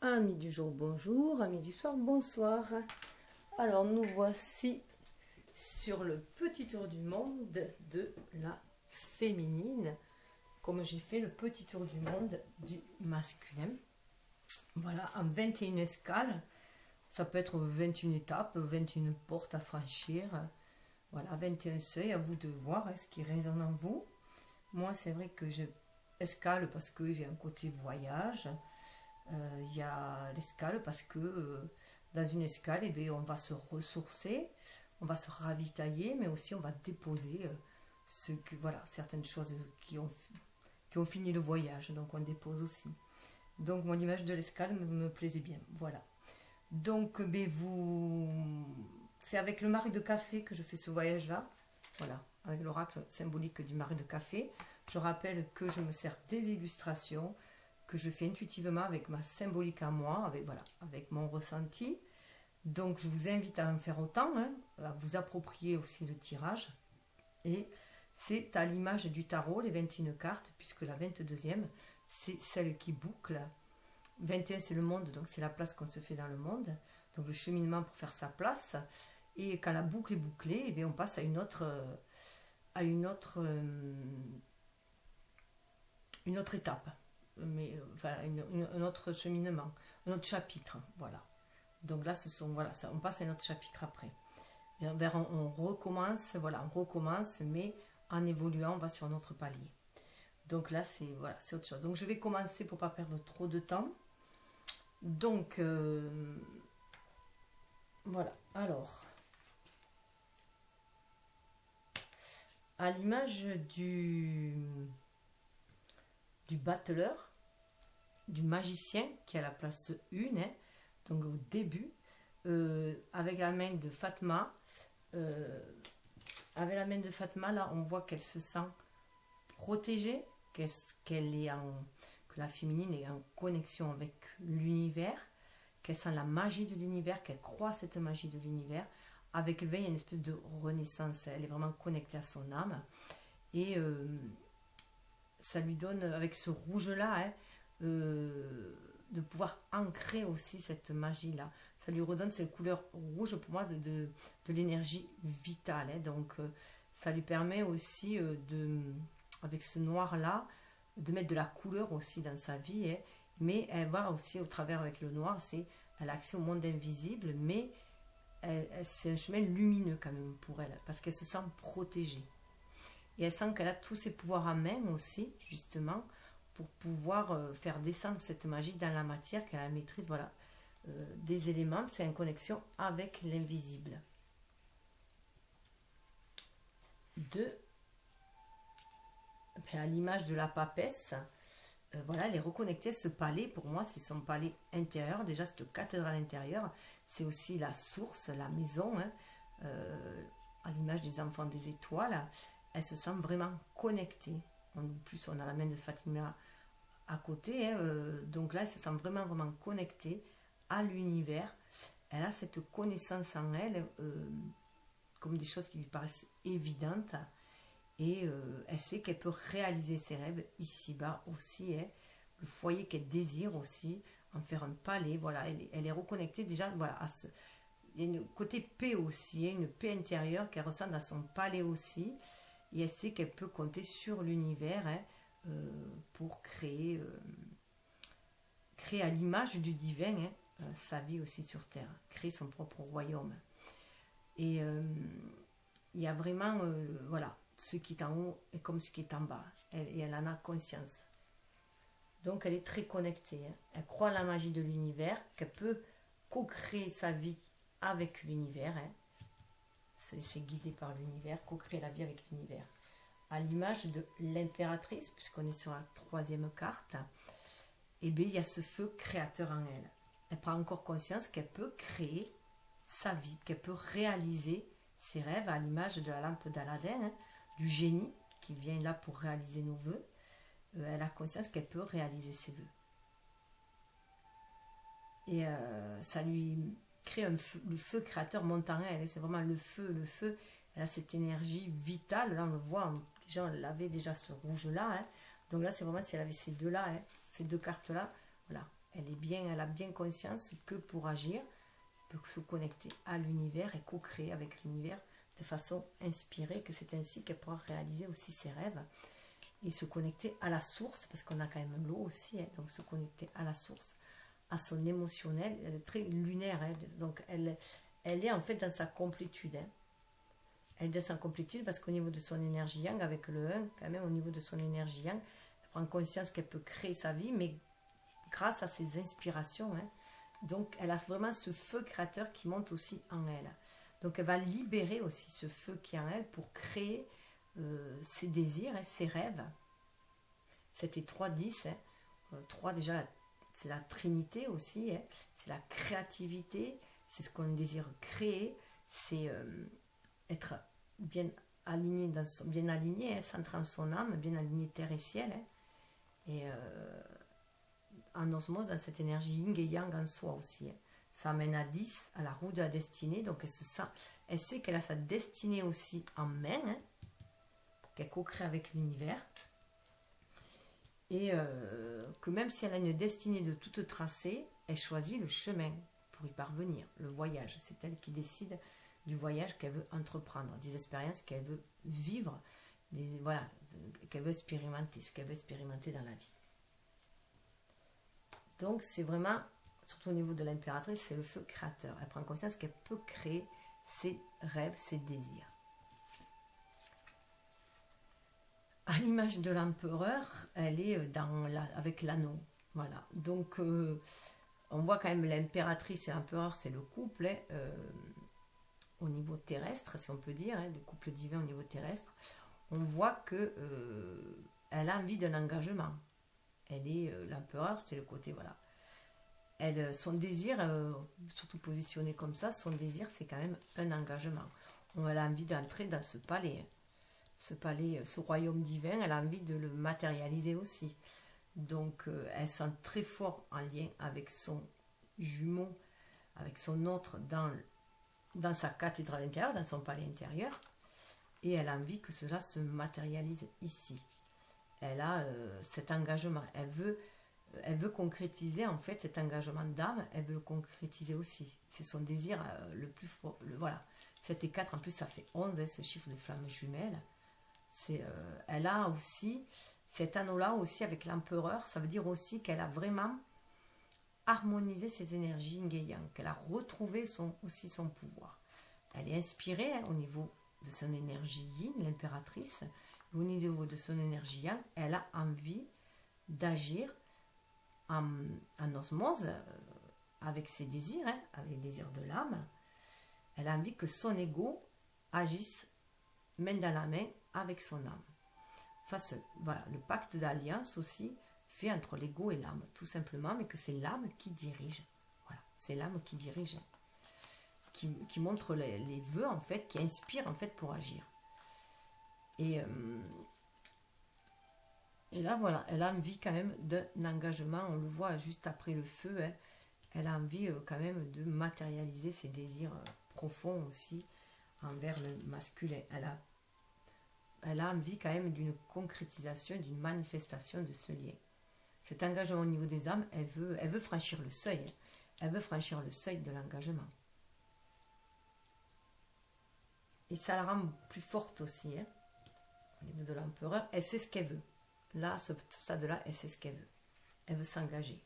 Amis du jour, bonjour. Amis du soir, bonsoir. Alors, nous voici sur le petit tour du monde de la féminine, comme j'ai fait le petit tour du monde du masculin. Voilà, en 21 escales. Ça peut être 21 étapes, 21 portes à franchir. Voilà, 21 seuils, à vous de voir ce qui résonne en vous. Moi, c'est vrai que je escale parce que j'ai un côté voyage. Il y a l'escale parce que dans une escale, eh bien, on va se ressourcer, on va se ravitailler, mais aussi on va déposer voilà, certaines choses qui ont fini le voyage, donc on dépose aussi. Donc mon image de l'escale me plaisait bien, voilà. Donc ben, c'est avec le mari de café que je fais ce voyage-là, voilà, avec l'oracle symbolique du mari de café. Je rappelle que je me sers des illustrations, que je fais intuitivement avec ma symbolique à moi, avec mon ressenti. Donc je vous invite à en faire autant, à vous approprier aussi le tirage. Et c'est à l'image du tarot, les 21 cartes, puisque la 22e, c'est celle qui boucle. 21, c'est le monde, donc c'est la place qu'on se fait dans le monde. Donc le cheminement pour faire sa place. Et quand la boucle est bouclée, eh bien, on passe à une autre étape. Mais enfin, un autre cheminement, un autre chapitre, voilà. Donc là, on passe à un autre chapitre après. Et on recommence, voilà, on recommence, mais en évoluant, on va sur un autre palier. Donc là, c'est autre chose. Donc je vais commencer pour pas perdre trop de temps. Donc voilà. Alors, à l'image du battleur, du magicien qui est à la place 1, donc au début, avec la main de Fatma. Avec la main de Fatma, là, on voit qu'elle se sent protégée, que la féminine est en connexion avec l'univers, qu'elle sent la magie de l'univers, qu'elle croit à cette magie de l'univers. Avec le veille, il y a une espèce de renaissance. Elle est vraiment connectée à son âme. Et ça lui donne, avec ce rouge-là, de pouvoir ancrer aussi cette magie-là. Ça lui redonne cette couleur rouge, pour moi, de l'énergie vitale. Donc, ça lui permet aussi, avec ce noir-là, de mettre de la couleur aussi dans sa vie. Mais elle va aussi, au travers avec le noir, elle a accès au monde invisible, mais c'est un chemin lumineux quand même pour elle, parce qu'elle se sent protégée. Et elle sent qu'elle a tous ses pouvoirs en main aussi, justement, pour pouvoir faire descendre cette magie dans la matière, qu'elle a la maîtrise, voilà, des éléments. C'est une connexion avec l'invisible. À l'image de la papesse, voilà, elle est reconnectée à ce palais. Pour moi, c'est son palais intérieur. Déjà, cette cathédrale intérieure, c'est aussi la source, la maison, à l'image des enfants des étoiles. Elle se sent vraiment connectée. En plus, on a la main de Fatima à côté, donc là, elle se sent vraiment, vraiment connectée à l'univers. Elle a cette connaissance en elle, comme des choses qui lui paraissent évidentes, et elle sait qu'elle peut réaliser ses rêves ici-bas aussi, le foyer qu'elle désire aussi, en faire un palais. Voilà, elle est reconnectée déjà, voilà, il y a un côté paix aussi, une paix intérieure qu'elle ressent dans son palais aussi. Et elle sait qu'elle peut compter sur l'univers pour créer à l'image du divin sa vie aussi sur Terre, créer son propre royaume. Et il y a vraiment, voilà, ce qui est en haut est comme ce qui est en bas. Et elle en a conscience. Donc elle est très connectée. Elle croit à la magie de l'univers, qu'elle peut co-créer sa vie avec l'univers. Se laisser guider par l'univers, co-créer la vie avec l'univers. À l'image de l'impératrice, puisqu'on est sur la 3e carte, et bien il y a ce feu créateur en elle. Elle prend encore conscience qu'elle peut créer sa vie, qu'elle peut réaliser ses rêves, à l'image de la lampe d'Aladin, du génie qui vient là pour réaliser nos vœux. Elle a conscience qu'elle peut réaliser ses vœux. Et ça lui crée le feu créateur monte en elle. C'est vraiment le feu. Elle a cette énergie vitale. Là, on le voit, déjà, on avait déjà ce rouge-là. Donc là, c'est vraiment si elle avait ces deux-là, ces deux cartes-là. Voilà. elle a bien conscience que pour agir, elle peut se connecter à l'univers et co-créer avec l'univers de façon inspirée, que c'est ainsi qu'elle pourra réaliser aussi ses rêves et se connecter à la source, parce qu'on a quand même l'eau aussi, hein, donc se connecter à la source, à son émotionnel. Elle est très lunaire, hein, donc elle est en fait dans sa complétude. Hein. Elle est dans sa complétude parce qu'au niveau de son énergie yang, avec le 1, quand même au niveau de son énergie yang, elle prend conscience qu'elle peut créer sa vie, mais grâce à ses inspirations. Hein. Donc elle a vraiment ce feu créateur qui monte aussi en elle. Donc elle va libérer aussi ce feu qui est en elle pour créer ses désirs, hein, ses rêves. C'était 3-10. Hein. 3 déjà, c'est la trinité aussi. Hein. C'est la créativité. C'est ce qu'on désire créer. C'est être bien aligné, bien aligné, hein, centré en son âme, bien aligné terre et ciel. Hein. Et en osmose, dans cette énergie yin et yang en soi aussi. Hein. Ça amène à 10, à la roue de la destinée. Donc elle sait qu'elle a sa destinée aussi en main. Hein, qu'elle co-crée avec l'univers. Et que même si elle a une destinée de toute tracée, elle choisit le chemin pour y parvenir, le voyage. C'est elle qui décide du voyage qu'elle veut entreprendre, des expériences qu'elle veut vivre, voilà, qu'elle veut expérimenter, ce qu'elle veut expérimenter dans la vie. Donc c'est vraiment, surtout au niveau de l'impératrice, c'est le feu créateur. Elle prend conscience qu'elle peut créer ses rêves, ses désirs. À l'image de l'empereur, elle est avec l'anneau. Voilà. Donc, on voit quand même l'impératrice et l'empereur, c'est le couple hein, au niveau terrestre, si on peut dire, hein, le couple divin au niveau terrestre. On voit que elle a envie d'un engagement. Elle est l'empereur, c'est le côté, voilà. Son désir, surtout positionné comme ça, son désir, c'est quand même un engagement. Elle a envie d'entrer dans ce palais. Hein. Ce palais, ce royaume divin, elle a envie de le matérialiser aussi. Donc, elle sent très fort en lien avec son jumeau, avec son autre dans sa cathédrale intérieure, dans son palais intérieur. Et elle a envie que cela se matérialise ici. Elle a cet engagement. Elle veut concrétiser en fait cet engagement d'âme. Elle veut le concrétiser aussi. C'est son désir le plus fort. Voilà. 7 et 4, en plus, ça fait 11, hein, ce chiffre de flammes jumelles. Elle a aussi cet anneau-là aussi avec l'empereur, ça veut dire aussi qu'elle a vraiment harmonisé ses énergies yin et yang, qu'elle a retrouvé aussi son pouvoir. Elle est inspirée hein, au niveau de son énergie yin, l'impératrice, et au niveau de son énergie yang, elle a envie d'agir en osmose avec ses désirs, hein, avec les désirs de l'âme. Elle a envie que son ego agisse main dans la main avec son âme. Voilà, le pacte d'alliance aussi fait entre l'ego et l'âme, tout simplement, mais que c'est l'âme qui dirige. Voilà, c'est l'âme qui dirige, qui montre les vœux, en fait, qui inspire, en fait, pour agir. Et là, voilà, elle a envie quand même d'un engagement, on le voit juste après le feu, hein, elle a envie quand même de matérialiser ses désirs profonds aussi envers le masculin. Elle a envie quand même d'une concrétisation, d'une manifestation de ce lien. Cet engagement au niveau des âmes, elle veut franchir le seuil. Hein. Elle veut franchir le seuil de l'engagement. Et ça la rend plus forte aussi. Hein. Au niveau de l'empereur, elle sait ce qu'elle veut. Là, ce stade-là, elle sait ce qu'elle veut. Elle veut s'engager.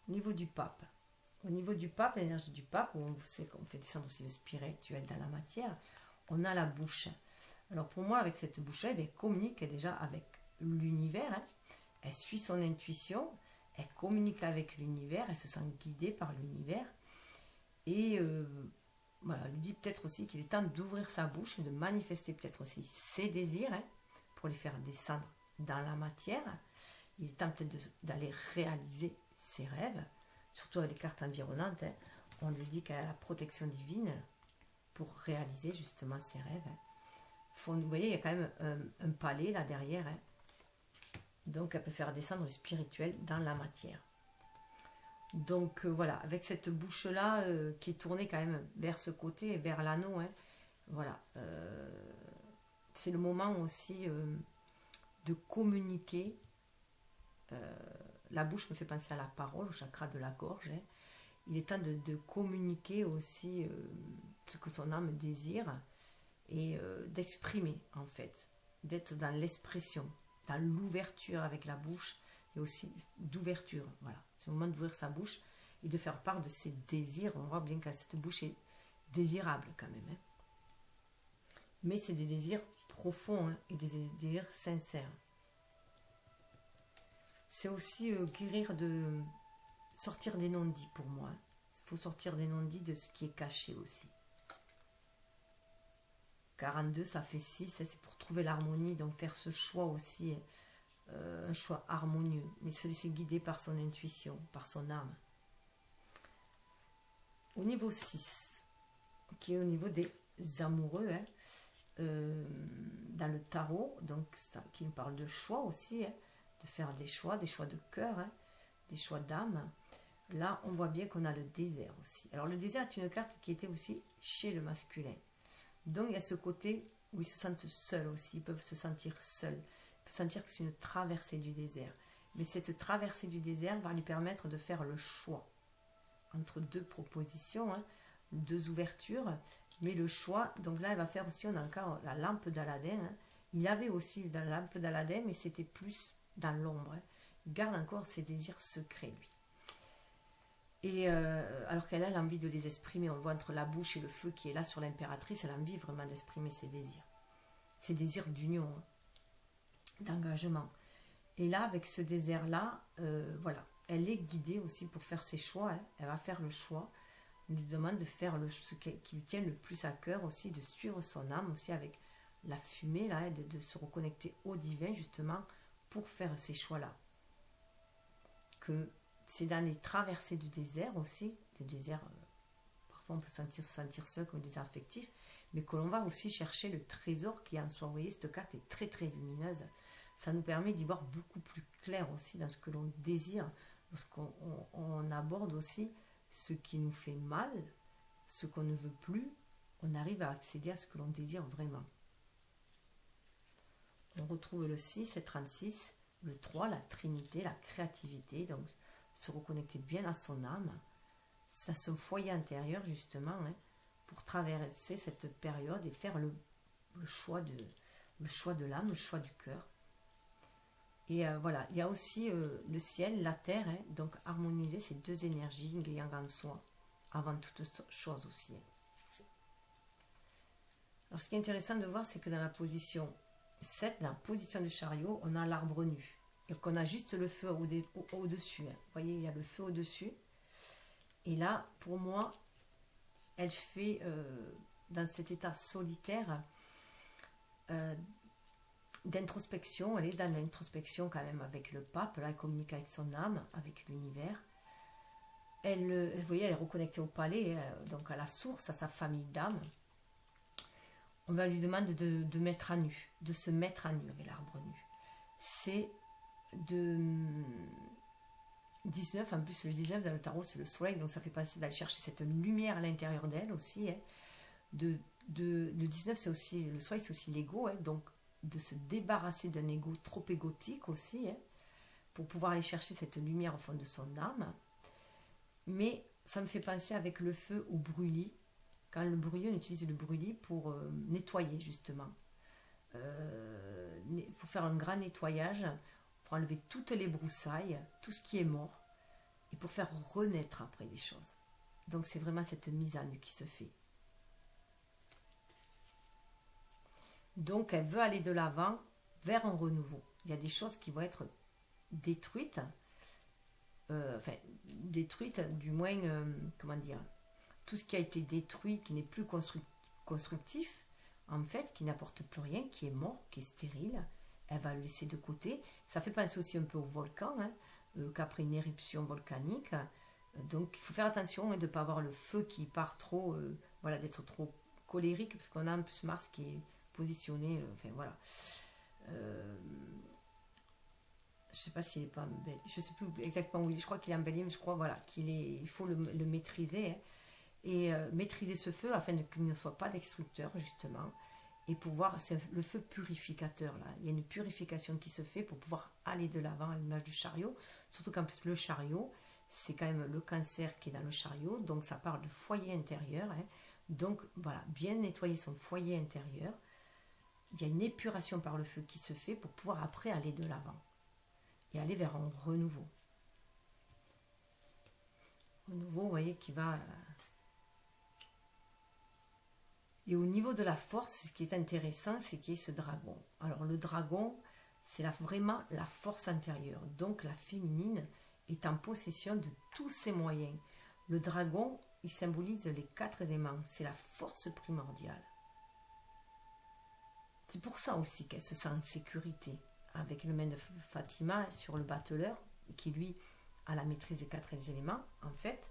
Au niveau du pape. Au niveau du pape, l'énergie du pape, où on sait qu'on fait descendre aussi le spirituel dans la matière, on a la bouche. Alors pour moi, avec cette bouche-là, elle communique déjà avec l'univers. Hein. Elle suit son intuition, elle communique avec l'univers, elle se sent guidée par l'univers. Et voilà, elle lui dit peut-être aussi qu'il est temps d'ouvrir sa bouche et de manifester peut-être aussi ses désirs hein, pour les faire descendre dans la matière. Il est temps peut-être d'aller réaliser ses rêves, surtout avec les cartes environnantes. Hein. On lui dit qu'elle a la protection divine pour réaliser justement ses rêves. Hein. Vous voyez, il y a quand même un palais là derrière. Hein. Donc, elle peut faire descendre le spirituel dans la matière. Donc, voilà, avec cette bouche-là qui est tournée quand même vers ce côté, vers l'anneau. Hein, voilà. C'est le moment aussi de communiquer la bouche me fait penser à la parole, au chakra de la gorge. Hein. Il est temps de communiquer aussi ce que son âme désire et d'exprimer en fait, d'être dans l'expression, dans l'ouverture avec la bouche et aussi d'ouverture. Voilà, c'est le moment d'ouvrir sa bouche et de faire part de ses désirs. On voit bien que cette bouche est désirable quand même. Hein. Mais c'est des désirs profonds hein, et des désirs sincères. C'est aussi guérir de sortir des non-dits pour moi. Il faut sortir des non-dits de ce qui est caché aussi. 42, ça fait 6, c'est pour trouver l'harmonie, donc faire ce choix aussi, un choix harmonieux, mais se laisser guider par son intuition, par son âme. Au niveau 6, qui est au niveau des amoureux, hein, dans le tarot, donc ça, qui nous parle de choix aussi, hein, de faire des choix de cœur, hein, des choix d'âme. Là, on voit bien qu'on a le désert aussi. Alors, le désert est une carte qui était aussi chez le masculin. Donc, il y a ce côté où ils se sentent seuls aussi. Ils peuvent se sentir seuls. Ils peuvent sentir que c'est une traversée du désert. Mais cette traversée du désert va lui permettre de faire le choix entre deux propositions, hein, deux ouvertures. Mais le choix, donc là, elle va faire aussi, on a encore la lampe d'Aladin. Hein. Il avait aussi la lampe d'Aladin, mais c'était plus dans l'ombre. Hein. Il garde encore ses désirs secrets, lui. Et alors qu'elle a l'envie de les exprimer, on voit entre la bouche et le feu qui est là sur l'impératrice, elle a envie vraiment d'exprimer ses désirs d'union, hein, d'engagement. Et là, avec ce désert-là, voilà, elle est guidée aussi pour faire ses choix, hein. Elle va faire le choix, on lui demande de faire ce qui lui tient le plus à cœur aussi, de suivre son âme aussi avec la fumée, là, de se reconnecter au divin justement pour faire ces choix-là. Que c'est dans les traversées du désert aussi, des déserts, parfois on peut se sentir seul comme des déserts affectifs, mais que l'on va aussi chercher le trésor qui est en soi. Vous voyez, cette carte est très très lumineuse. Ça nous permet d'y voir beaucoup plus clair aussi dans ce que l'on désire, lorsqu'on aborde aussi ce qui nous fait mal, ce qu'on ne veut plus, on arrive à accéder à ce que l'on désire vraiment. On retrouve le 6 et 36, le 3, la trinité, la créativité, donc se reconnecter bien à son âme, à son foyer intérieur justement, hein, pour traverser cette période et faire le choix de l'âme, le choix du cœur. Et voilà, il y a aussi le ciel, la terre, hein, donc harmoniser ces deux énergies, yin et yang en soi, avant toute chose aussi. Hein. Alors ce qui est intéressant de voir, c'est que dans la position 7, dans la position du chariot, on a l'arbre nu. Et qu'on a juste le feu au-dessus. Hein. Vous voyez, il y a le feu au-dessus. Et là, pour moi, elle fait, dans cet état solitaire, d'introspection. Elle est dans l'introspection quand même avec le pape. Là, elle communique avec son âme, avec l'univers. Vous voyez, elle est reconnectée au palais, donc à la source, à sa famille d'âme. On va lui demander de mettre à nu, de se mettre à nu avec l'arbre nu. C'est de 19, en plus le 19 dans le tarot c'est le soleil, donc ça fait penser d'aller chercher cette lumière à l'intérieur d'elle aussi. Hein. Le 19 c'est aussi, le soleil c'est aussi l'ego, hein, donc de se débarrasser d'un ego trop égotique aussi, hein, pour pouvoir aller chercher cette lumière au fond de son âme. Mais ça me fait penser avec le feu au brûlis, quand le brûlis, on utilise le brûlis pour nettoyer justement, pour faire un grand nettoyage, pour enlever toutes les broussailles, tout ce qui est mort, et pour faire renaître après des choses. Donc c'est vraiment cette mise à nu qui se fait. Donc elle veut aller de l'avant vers un renouveau. Il y a des choses qui vont être détruites, détruites du moins, comment dire, tout ce qui a été détruit, qui n'est plus constructif, en fait, qui n'apporte plus rien, qui est mort, qui est stérile, elle va le laisser de côté. Ça fait penser aussi un peu au volcan, hein, qu'après une éruption volcanique. Donc il faut faire attention, hein, de ne pas avoir le feu qui part trop, voilà, d'être trop colérique, parce qu'on a en plus Mars qui est positionné, enfin voilà. Je ne sais pas s'il n'est pas embelli, je ne sais plus exactement où il est, je crois qu'il est embelli, mais je crois voilà, il faut le maîtriser, hein, et maîtriser ce feu afin qu'il ne soit pas destructeur justement. Et pouvoir, c'est le feu purificateur là. Il y a une purification qui se fait pour pouvoir aller de l'avant à l'image du chariot, Surtout qu'en plus le chariot, c'est quand même le cancer qui est dans le chariot, donc ça parle de foyer intérieur. Hein. Donc voilà, bien nettoyer son foyer intérieur. Il y a une épuration par le feu qui se fait pour pouvoir après aller de l'avant et aller vers un renouveau. Renouveau, vous voyez, qui va... Et au niveau de la force, ce qui est intéressant, c'est qu'il y ait ce dragon. Alors le dragon, c'est vraiment la force intérieure. Donc la féminine est en possession de tous ses moyens. Le dragon, il symbolise les 4 éléments. C'est la force primordiale. C'est pour ça aussi qu'elle se sent en sécurité. Avec le main de Fatima sur le battleur, qui lui a la maîtrise des 4 éléments, en fait.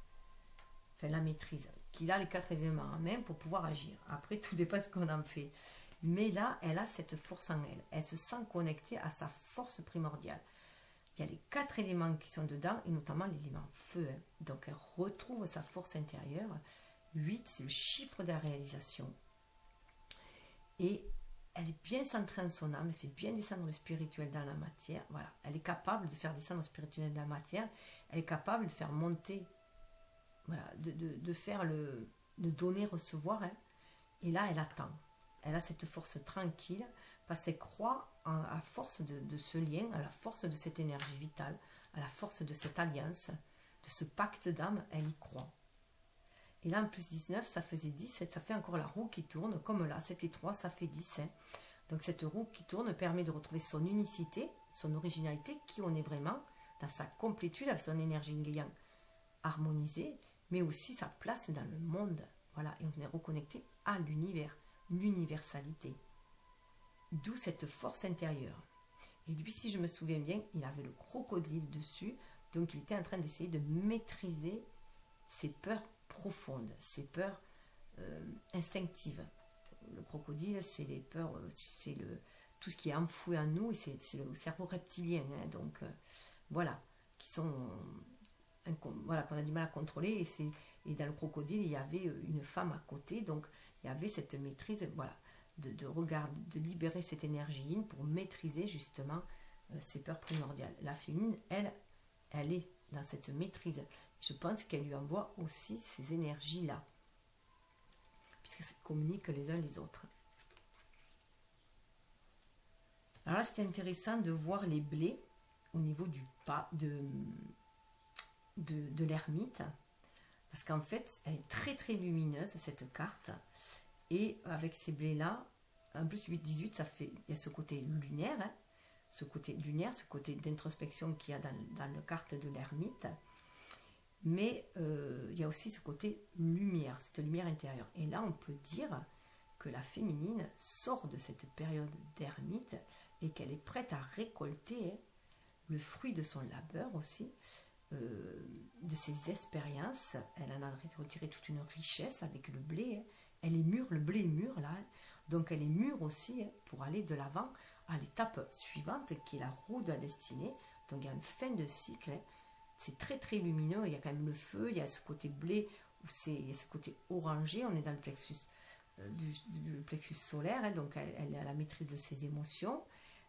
Enfin, la maîtrise. Qu'il a les 4 éléments en main pour pouvoir agir. Après, tout dépend de ce qu'on en fait. Mais là, elle a cette force en elle. Elle se sent connectée à sa force primordiale. Il y a les 4 éléments qui sont dedans, et notamment l'élément feu. Hein. Donc, elle retrouve sa force intérieure. 8, c'est le chiffre de la réalisation. Et elle est bien centrée en son âme. Elle fait bien descendre le spirituel dans la matière. Voilà. Elle est capable de faire descendre le spirituel dans la matière. Elle est capable de faire monter... Voilà, de faire le donner, recevoir. Hein. Et là, elle attend. Elle a cette force tranquille parce qu'elle croit à la force de ce lien, à la force de cette énergie vitale, à la force de cette alliance, de ce pacte d'âme. Elle y croit. Et là, en plus 19, ça faisait 10. Ça fait encore la roue qui tourne. Comme là, c'était 3, ça fait 10. Hein. Donc cette roue qui tourne permet de retrouver son unicité, son originalité, qui on est vraiment dans sa complétude, avec son énergie Yin harmonisée, mais aussi sa place dans le monde. Voilà, et on est reconnecté à l'univers, l'universalité. D'où cette force intérieure. Et lui, si je me souviens bien, il avait le crocodile dessus, donc il était en train d'essayer de maîtriser ses peurs profondes, ses peurs instinctives. Le crocodile, c'est les peurs, c'est tout ce qui est enfoui en nous, et c'est le cerveau reptilien. Hein, donc voilà, qui sont... voilà, qu'on a du mal à contrôler, et dans le crocodile il y avait une femme à côté, donc il y avait cette maîtrise, voilà, de regarder, de libérer cette énergie pour maîtriser justement ces peurs primordiales. La féminine, elle est dans cette maîtrise. Je pense qu'elle lui envoie aussi ces énergies là, puisque ça communique les uns les autres. Alors là, c'était intéressant de voir les blés au niveau du pas de l'ermite, parce qu'en fait elle est très très lumineuse cette carte, et avec ces blés là, en plus 8-18, ça fait, il y a ce côté lunaire, hein, ce côté lunaire, ce côté d'introspection qu'il y a dans la carte de l'ermite, mais il y a aussi ce côté lumière, cette lumière intérieure. Et là on peut dire que la féminine sort de cette période d'ermite et qu'elle est prête à récolter le fruit de son labeur aussi, de ses expériences. Elle en a retiré toute une richesse avec le blé. Hein. Elle est mûre, le blé est mûr là. Donc elle est mûre aussi, hein, pour aller de l'avant à l'étape suivante qui est la roue de la destinée. Donc il y a une fin de cycle. Hein. C'est très très lumineux. Il y a quand même le feu, il y a ce côté blé, il y a ce côté orangé. On est dans le plexus, du plexus solaire. Hein. Donc elle a la maîtrise de ses émotions.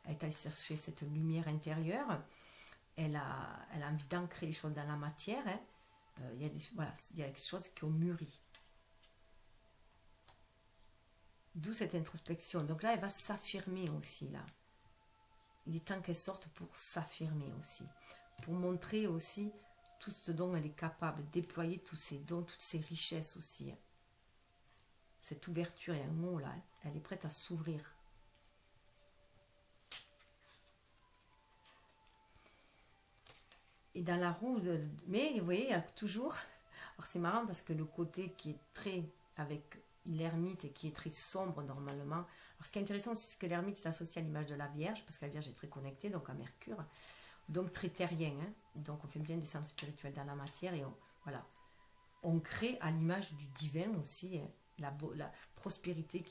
Elle est allée chercher cette lumière intérieure. Elle a envie d'ancrer les choses dans la matière. Hein. Il y a des choses qui ont mûri. D'où cette introspection. Donc là, elle va s'affirmer aussi. Là. Il est temps qu'elle sorte pour s'affirmer aussi. Pour montrer aussi tout ce dont elle est capable. Déployer tous ses dons, toutes ses richesses aussi. Hein. Cette ouverture, il y a un mot là. Hein. Elle est prête à s'ouvrir. Et dans la roue, mais vous voyez, il y a toujours... Alors c'est marrant parce que le côté qui est très... avec l'ermite et qui est très sombre normalement. Alors ce qui est intéressant aussi, c'est que l'ermite est associé à l'image de la Vierge, parce que la Vierge est très connectée, donc à Mercure. Donc très terrien. Hein. Donc on fait bien descendre spirituel dans la matière et on crée à l'image du divin aussi, hein, la prospérité,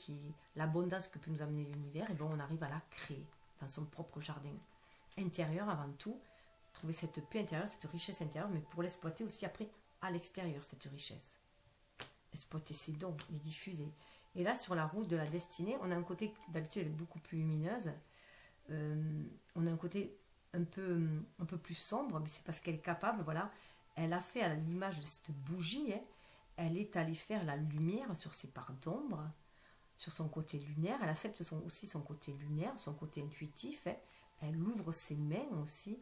l'abondance que peut nous amener l'univers, et bon, on arrive à la créer dans son propre jardin intérieur avant tout. Trouver cette paix intérieure, cette richesse intérieure, mais pour l'exploiter aussi après à l'extérieur, cette richesse. Exploiter ses dons, les diffuser. Et là, sur la route de la destinée, on a un côté, d'habitude, elle est beaucoup plus lumineuse. On a un côté un peu plus sombre, mais c'est parce qu'elle est capable, voilà, elle a fait à l'image de cette bougie, hein, elle est allée faire la lumière sur ses parts d'ombre, sur son côté lunaire, elle accepte aussi son côté lunaire, son côté intuitif, hein, elle ouvre ses mains aussi,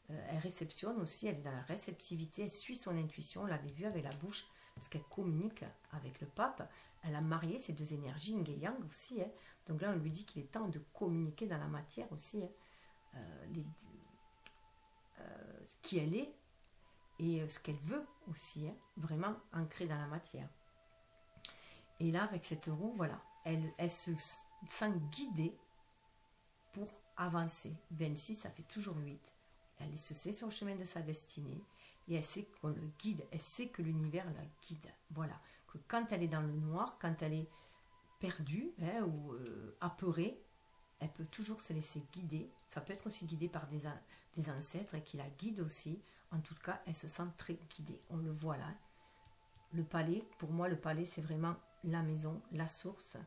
elle réceptionne aussi, elle est dans la réceptivité, elle suit son intuition, on l'avait vu avec la bouche, parce qu'elle communique avec le pape, elle a marié ces deux énergies, yin et yang aussi, hein, donc là on lui dit qu'il est temps de communiquer dans la matière aussi, hein, qui elle est, et ce qu'elle veut aussi, hein, vraiment ancrée dans la matière. Et là, avec cette roue, voilà, elle se sent guidée pour avancer. 26, ça fait toujours 8. Elle se sait sur le chemin de sa destinée, et elle sait qu'on le guide, elle sait que l'univers la guide. Voilà, que quand elle est dans le noir, quand elle est perdue, hein, ou apeurée, elle peut toujours se laisser guider. Ça peut être aussi guidé par des ancêtres et qui la guident aussi. En tout cas, elle se sent très guidée. On le voit là. Le palais, pour moi, le palais, c'est vraiment la maison, la source.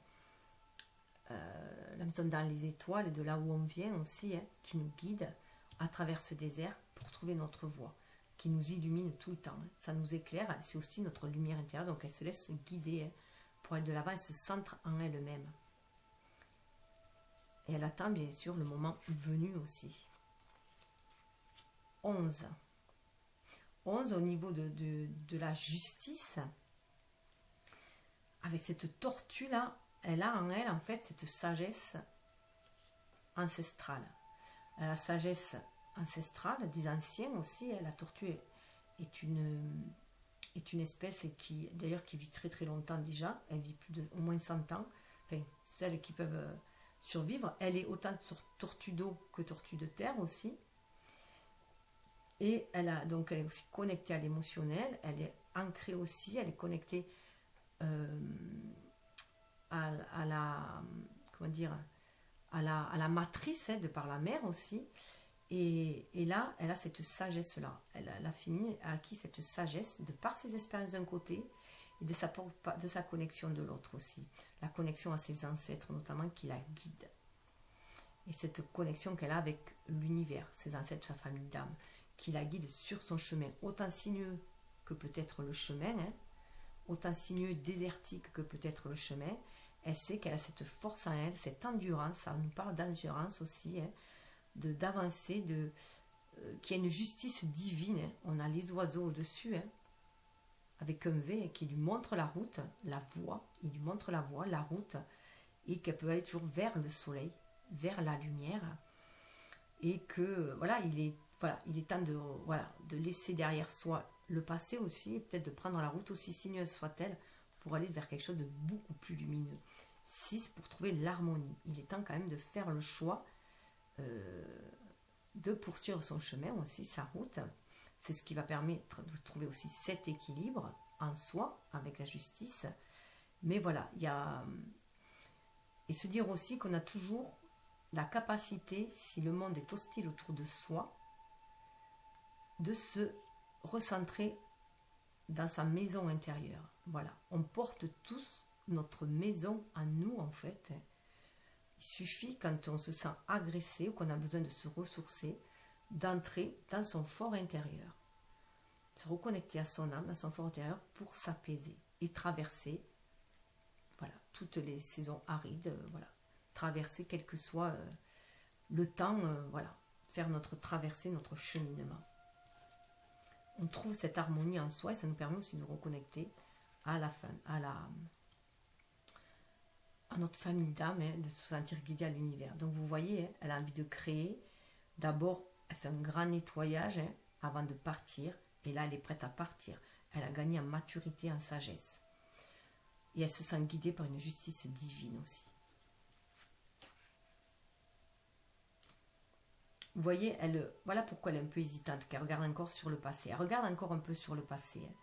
La maison dans les étoiles, et de là où on vient aussi, hein, qui nous guide à travers ce désert pour trouver notre voie, qui nous illumine tout le temps. Hein. Ça nous éclaire, c'est aussi notre lumière intérieure, donc elle se laisse guider, hein, pour aller de l'avant, elle se centre en elle-même. Et elle attend bien sûr le moment venu aussi. 11. 11 au niveau de la justice. Avec cette tortue là, elle a en elle en fait cette sagesse ancestrale. Elle a la sagesse ancestrale des anciens aussi. La tortue est une espèce qui d'ailleurs qui vit très très longtemps déjà. Elle vit au moins 100 ans. Enfin, celles qui peuvent survivre. Elle est autant tortue d'eau que tortue de terre aussi. Et elle est aussi connectée à l'émotionnel. Elle est ancrée aussi. Elle est connectée à la comment dire à la matrice, hein, de par la mère aussi. Et là, elle a cette sagesse-là. La féminine a acquis cette sagesse de par ses expériences d'un côté et de sa connexion de l'autre aussi. La connexion à ses ancêtres notamment qui la guident. Et cette connexion qu'elle a avec l'univers, ses ancêtres, sa famille d'âme, qui la guide sur son chemin, autant sinueux que peut être le chemin, hein, autant sinueux, désertique que peut être le chemin. Elle sait qu'elle a cette force en elle, cette endurance, ça nous parle d'endurance aussi, hein, d'avancer, qu'il y a une justice divine, hein. On a les oiseaux au-dessus, hein, avec un V qui lui montre la route, la voie, il lui montre la voie, la route, et qu'elle peut aller toujours vers le soleil, vers la lumière, et que voilà, il est temps de laisser derrière soi le passé aussi, et peut-être de prendre la route aussi sinueuse soit-elle, pour aller vers quelque chose de beaucoup plus lumineux. 6, pour trouver l'harmonie. Il est temps quand même de faire le choix de poursuivre son chemin aussi, sa route. C'est ce qui va permettre de trouver aussi cet équilibre en soi, avec la justice. Mais voilà, il y a... Et se dire aussi qu'on a toujours la capacité, si le monde est hostile autour de soi, de se recentrer dans sa maison intérieure. Voilà, on porte tous notre maison en nous en fait. Il suffit quand on se sent agressé ou qu'on a besoin de se ressourcer, d'entrer dans son fort intérieur, se reconnecter à son âme, à son fort intérieur pour s'apaiser et traverser toutes les saisons arides, traverser quel que soit le temps, faire notre traversée, notre cheminement. On trouve cette harmonie en soi et ça nous permet aussi de nous reconnecter à notre famille d'âme, hein, de se sentir guidée à l'univers. Donc vous voyez, hein, elle a envie de créer. D'abord, elle fait un grand nettoyage, hein, avant de partir. Et là, elle est prête à partir. Elle a gagné en maturité, en sagesse. Et elle se sent guidée par une justice divine aussi. Vous voyez, voilà pourquoi elle est un peu hésitante, qu'elle regarde encore sur le passé. Elle regarde encore un peu sur le passé. Hein.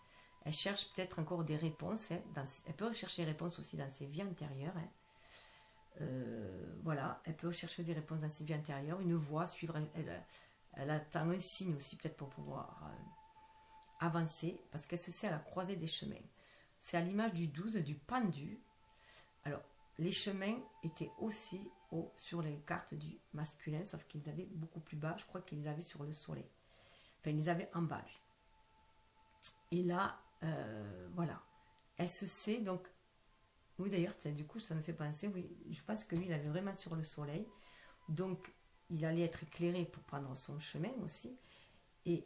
Elle cherche peut-être encore des réponses. Hein, elle peut chercher des réponses aussi dans ses vies antérieures. Hein. Elle peut chercher des réponses dans ses vies antérieures. Une voie, suivre. Elle attend un signe aussi, peut-être pour pouvoir avancer, parce qu'elle se sait à la croisée des chemins. C'est à l'image du 12, du pendu. Alors, les chemins étaient aussi sur les cartes du masculin, sauf qu'ils avaient beaucoup plus bas. Je crois qu'ils les avaient sur le soleil. Enfin, ils les avaient en bas, lui. Et là, voilà. Elle se sait, donc... Oui, d'ailleurs, du coup, ça me fait penser, oui, je pense que lui, il avait vraiment sur le soleil. Donc, il allait être éclairé pour prendre son chemin aussi. Et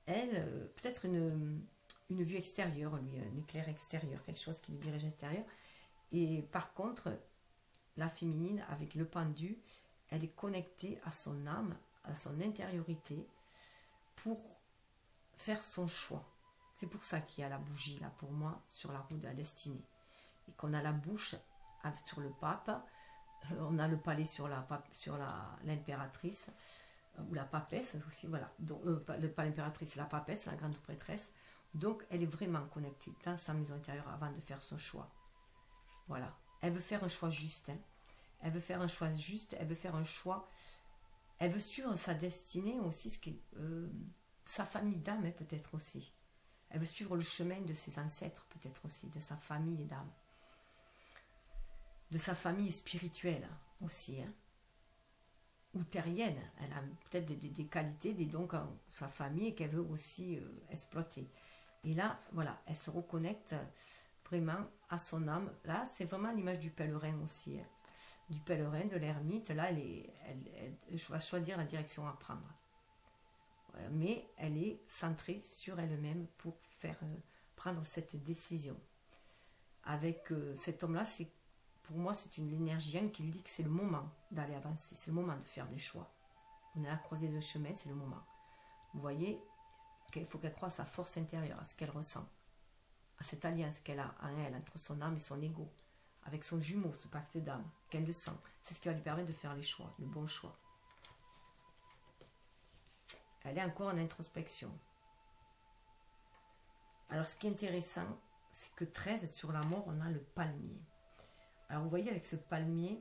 elle, peut-être une vue extérieure, lui, un éclair extérieur, quelque chose qui lui dirige extérieur. Et par contre, la féminine, avec le pendu, elle est connectée à son âme, à son intériorité, pour faire son choix. C'est pour ça qu'il y a la bougie, là, pour moi, sur la roue de la destinée. Et qu'on a la bouche sur le pape, on a le palais sur l'impératrice, ou la papesse aussi, voilà. Donc, pas l'impératrice, la papesse, la grande prêtresse. Donc, elle est vraiment connectée dans sa maison intérieure avant de faire son choix. Voilà. Elle veut faire un choix juste. Hein. Elle veut faire un choix juste, elle veut faire un choix. Elle veut suivre sa destinée aussi, ce qui est, sa famille d'âme, hein, peut-être aussi. Elle veut suivre le chemin de ses ancêtres, peut-être aussi, de sa famille d'âme. De sa famille spirituelle aussi, hein. Ou terrienne. Elle a peut-être des qualités, des dons en sa famille qu'elle veut aussi exploiter. Et là, voilà, elle se reconnecte vraiment à son âme. Là, c'est vraiment l'image du pèlerin aussi, hein. Du pèlerin, de l'ermite. Là, elle va choisir la direction à prendre. Mais elle est centrée sur elle-même pour prendre cette décision. Avec cet homme-là, pour moi, c'est une énergie qui lui dit que c'est le moment d'aller avancer, c'est le moment de faire des choix. On est à la croisée de chemin, c'est le moment. Vous voyez qu'il faut qu'elle croie à sa force intérieure, à ce qu'elle ressent, à cette alliance qu'elle a en elle, entre son âme et son ego, avec son jumeau, ce pacte d'âme, qu'elle le sent. C'est ce qui va lui permettre de faire les choix, le bon choix. Elle est encore en introspection. Alors, ce qui est intéressant, c'est que 13, sur la mort, on a le palmier. Alors, vous voyez, avec ce palmier,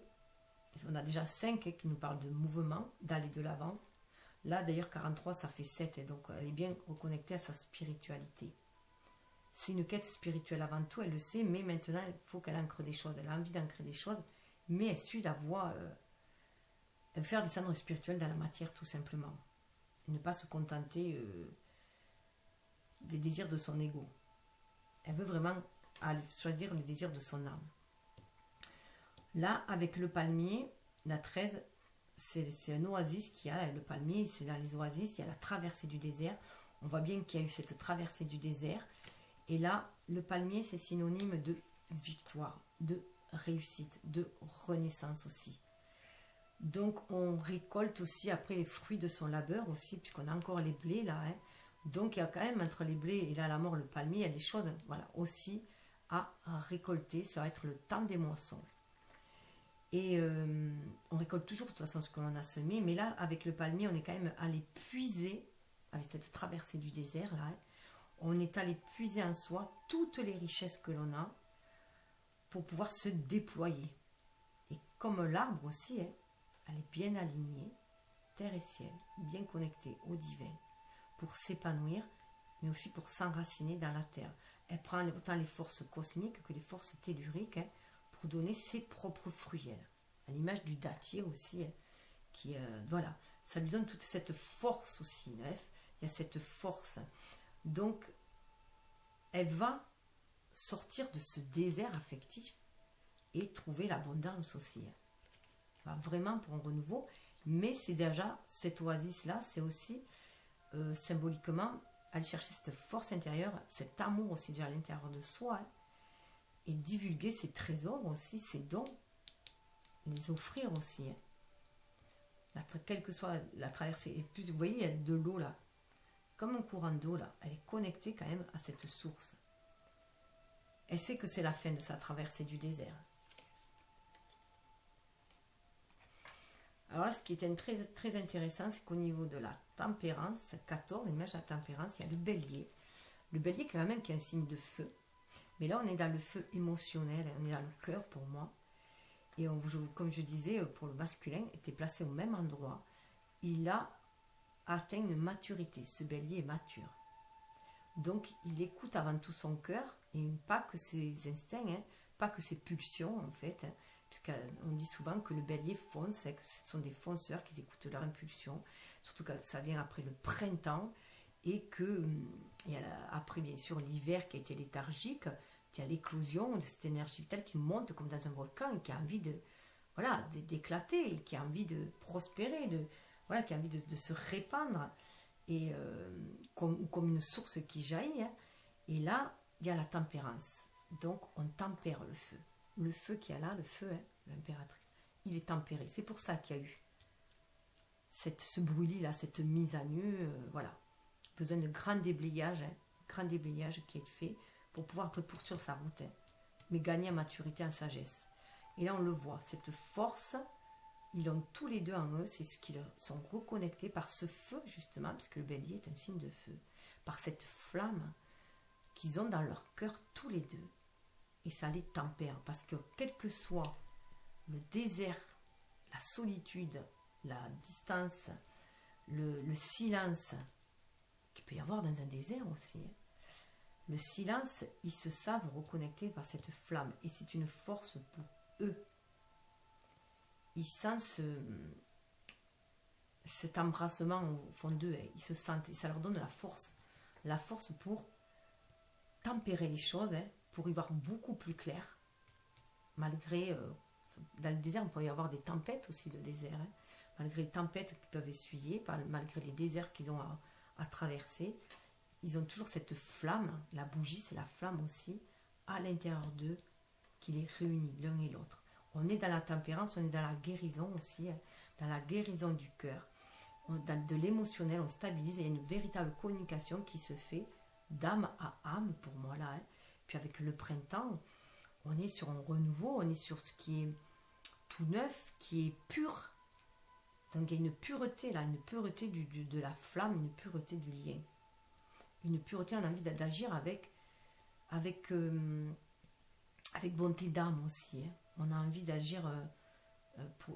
on a déjà 5 qui nous parlent de mouvement, d'aller de l'avant. Là, d'ailleurs, 43, ça fait 7, et donc elle est bien reconnectée à sa spiritualité. C'est une quête spirituelle avant tout, elle le sait, mais maintenant, il faut qu'elle ancre des choses. Elle a envie d'ancrer des choses, mais elle suit la voie, elle veut faire descendre le spirituel dans la matière, tout simplement. Et ne pas se contenter des désirs de son ego. Elle veut vraiment choisir le désir de son âme. Là, avec le palmier, la 13, c'est un oasis qu'il y a. Le palmier, c'est dans les oasis, il y a la traversée du désert. On voit bien qu'il y a eu cette traversée du désert. Et là, le palmier, c'est synonyme de victoire, de réussite, de renaissance aussi. Donc, on récolte aussi après les fruits de son labeur aussi, puisqu'on a encore les blés là. Hein. Donc, il y a quand même entre les blés et là, la mort, le palmier, il y a des choses voilà, aussi à récolter. Ça va être le temps des moissons. Et on récolte toujours de toute façon ce que l'on a semé, mais là, avec le palmier, on est quand même allé puiser, avec cette traversée du désert, là, hein, on est allé puiser en soi toutes les richesses que l'on a pour pouvoir se déployer. Et comme l'arbre aussi, hein, elle est bien alignée, terre et ciel, bien connectée au divin, pour s'épanouir, mais aussi pour s'enraciner dans la terre. Elle prend autant les forces cosmiques que les forces telluriques, hein, pour donner ses propres fruits, elle. À l'image du dattier aussi, hein, qui, voilà, ça lui donne toute cette force aussi, hein, il y a cette force. Donc, elle va sortir de ce désert affectif et trouver l'abondance aussi. Hein. Enfin, vraiment pour un renouveau, mais c'est déjà, cette oasis-là, c'est aussi symboliquement aller chercher cette force intérieure, cet amour aussi déjà à l'intérieur de soi, hein, et divulguer ses trésors aussi, ses dons, les offrir aussi. Hein. Quelle que soit la traversée. Et puis, vous voyez, il y a de l'eau là. Comme un courant d'eau là. Elle est connectée quand même à cette source. Elle sait que c'est la fin de sa traversée du désert. Alors là, ce qui est très, très intéressant, c'est qu'au niveau de la tempérance, 14, l'image de la tempérance, il y a le bélier. Le bélier quand même qui est un signe de feu. Mais là, on est dans le feu émotionnel, on est dans le cœur pour moi. Et comme je disais, pour le masculin, était placé au même endroit. Il a atteint une maturité. Ce bélier est mature. Donc, il écoute avant tout son cœur, et pas que ses instincts, hein, pas que ses pulsions, en fait, hein, puisqu'on dit souvent que le bélier fonce, que ce sont des fonceurs qui écoutent leur impulsion, surtout quand ça vient après le printemps, et que après bien sûr l'hiver qui a été léthargique, il y a l'éclosion de cette énergie vitale qui monte comme dans un volcan et qui a envie de d'éclater, et qui a envie de prospérer, qui a envie de se répandre, et comme une source qui jaillit, hein. Et là, il y a la tempérance. Donc, on tempère le feu. Le feu qu'il y a là, le feu, hein, l'impératrice, il est tempéré. C'est pour ça qu'il y a eu ce brûlis-là, cette mise à nu, voilà. Besoin de grand déblayage, hein, grand déblayage qui est fait pour pouvoir après poursuivre sa route, hein, mais gagner en maturité, en sagesse. Et là, on le voit, cette force, ils ont tous les deux en eux, c'est ce qu'ils sont reconnectés par ce feu, justement, parce que le bélier est un signe de feu, par cette flamme qu'ils ont dans leur cœur tous les deux. Et ça les tempère, parce que quel que soit le désert, la solitude, la distance, le silence, qu'il peut y avoir dans un désert aussi, hein. Le silence, ils se savent reconnecter par cette flamme, et c'est une force pour eux. Ils sentent cet embrassement au fond d'eux, hein. Ils se sentent, et ça leur donne la force pour tempérer les choses, hein, pour y voir beaucoup plus clair, malgré, dans le désert, on peut y avoir des tempêtes aussi de désert, hein, malgré les tempêtes qu'ils peuvent essuyer, malgré les déserts qu'ils ont à traverser, ils ont toujours cette flamme, la bougie, c'est la flamme aussi, à l'intérieur d'eux, qui les réunit l'un et l'autre. On est dans la tempérance, on est dans la guérison aussi, hein, dans la guérison du cœur, dans de l'émotionnel, on stabilise, et il y a une véritable communication qui se fait d'âme à âme pour moi là, hein. Puis avec le printemps, on est sur un renouveau, on est sur ce qui est tout neuf, qui est pur. Donc il y a une pureté là, une pureté de la flamme, une pureté du lien, une pureté, on a envie d'agir avec bonté d'âme aussi, hein. On a envie d'agir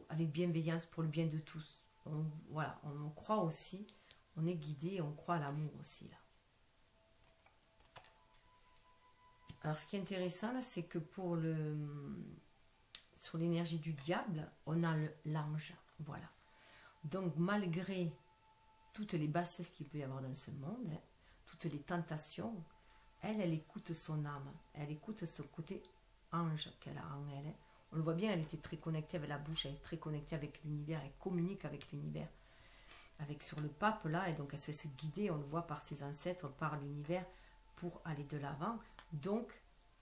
avec bienveillance pour le bien de tous. On croit aussi, on est guidé, on croit à l'amour aussi là. Alors ce qui est intéressant là, c'est que sur l'énergie du diable, on a l'ange, voilà. Donc malgré toutes les bassesses qu'il peut y avoir dans ce monde, hein, toutes les tentations, elle écoute son âme, elle écoute ce côté ange qu'elle a en elle, hein. On le voit bien, elle était très connectée avec la bouche, elle est très connectée avec l'univers, elle communique avec l'univers, sur le pape là, et donc elle se laisse guider, on le voit par ses ancêtres, par l'univers, pour aller de l'avant. Donc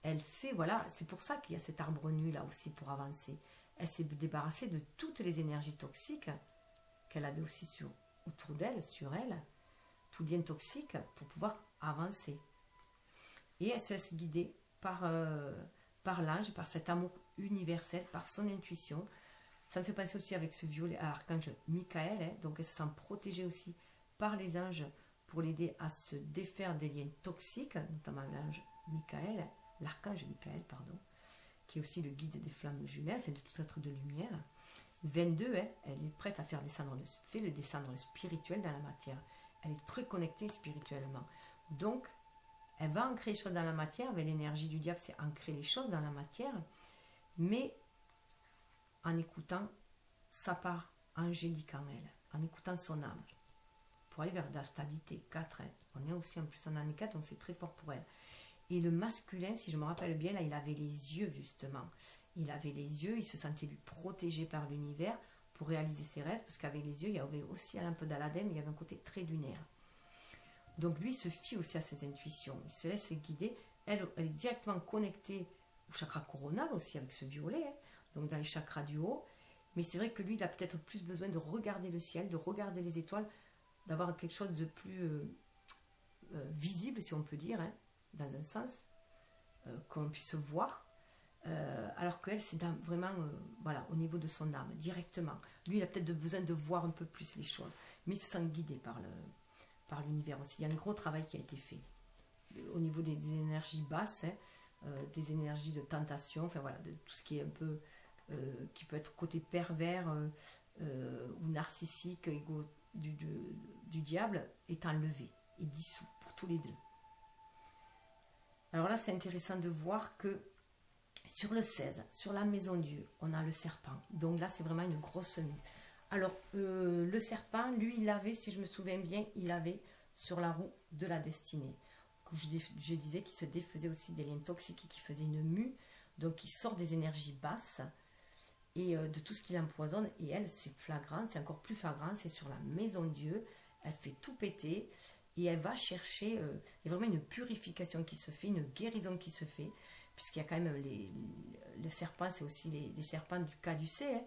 elle fait, voilà, c'est pour ça qu'il y a cet arbre nu là aussi pour avancer. Elle s'est débarrassée de toutes les énergies toxiques qu'elle avait aussi autour d'elle, sur elle, tout lien toxique, pour pouvoir avancer. Et elle se laisse guider par l'ange, par cet amour universel, par son intuition. Ça me fait penser aussi avec ce violet à l'archange Michael, hein, donc elle se sent protégée aussi par les anges pour l'aider à se défaire des liens toxiques, notamment l'ange Michael, l'archange Michael, pardon, qui est aussi le guide des flammes jumelles, enfin de tout être de lumière. 22, hein, elle est prête à faire descendre le spirituel dans la matière. Elle est très connectée spirituellement. Donc, elle va ancrer les choses dans la matière, avec l'énergie du diable, c'est ancrer les choses dans la matière, mais en écoutant sa part angélique en elle, en écoutant son âme, pour aller vers de la stabilité. 4, hein. On est aussi en plus en année 4, donc c'est très fort pour elle. Et le masculin, si je me rappelle bien, là, il avait les yeux, justement. Il avait les yeux, il se sentait lui protégé par l'univers pour réaliser ses rêves, parce qu'avec les yeux, il y avait aussi un peu d'Aladin, mais il y avait un côté très lunaire. Donc lui, il se fie aussi à cette intuition, il se laisse guider. Elle est directement connectée au chakra coronal aussi, avec ce violet, hein, donc dans les chakras du haut. Mais c'est vrai que lui, il a peut-être plus besoin de regarder le ciel, de regarder les étoiles, d'avoir quelque chose de plus visible, si on peut dire, hein, dans un sens, qu'on puisse voir, alors qu'elle, c'est vraiment voilà, au niveau de son âme, directement. Lui, il a peut-être besoin de voir un peu plus les choses, mais il se sent guidé par l'univers aussi. Il y a un gros travail qui a été fait au niveau des énergies basses, hein, des énergies de tentation, enfin voilà, de tout ce qui est un peu, qui peut être côté pervers ou narcissique, égo du diable, est enlevé et dissous pour tous les deux. Alors là, c'est intéressant de voir que Sur le 16, sur la maison Dieu, on a le serpent. Donc là, c'est vraiment une grosse nuit. Alors, le serpent, lui, il avait, si je me souviens bien, il avait sur la roue de la destinée. Je disais qu'il se défaisait aussi des liens toxiques et qu'il faisait une mue. Donc, il sort des énergies basses et de tout ce qui l'empoisonne. Et elle, c'est flagrant, c'est encore plus flagrant, c'est sur la maison Dieu. Elle fait tout péter et elle va chercher, il y a vraiment une purification qui se fait, une guérison qui se fait, puisqu'il y a quand même le serpent, c'est aussi les serpents du caducée, hein,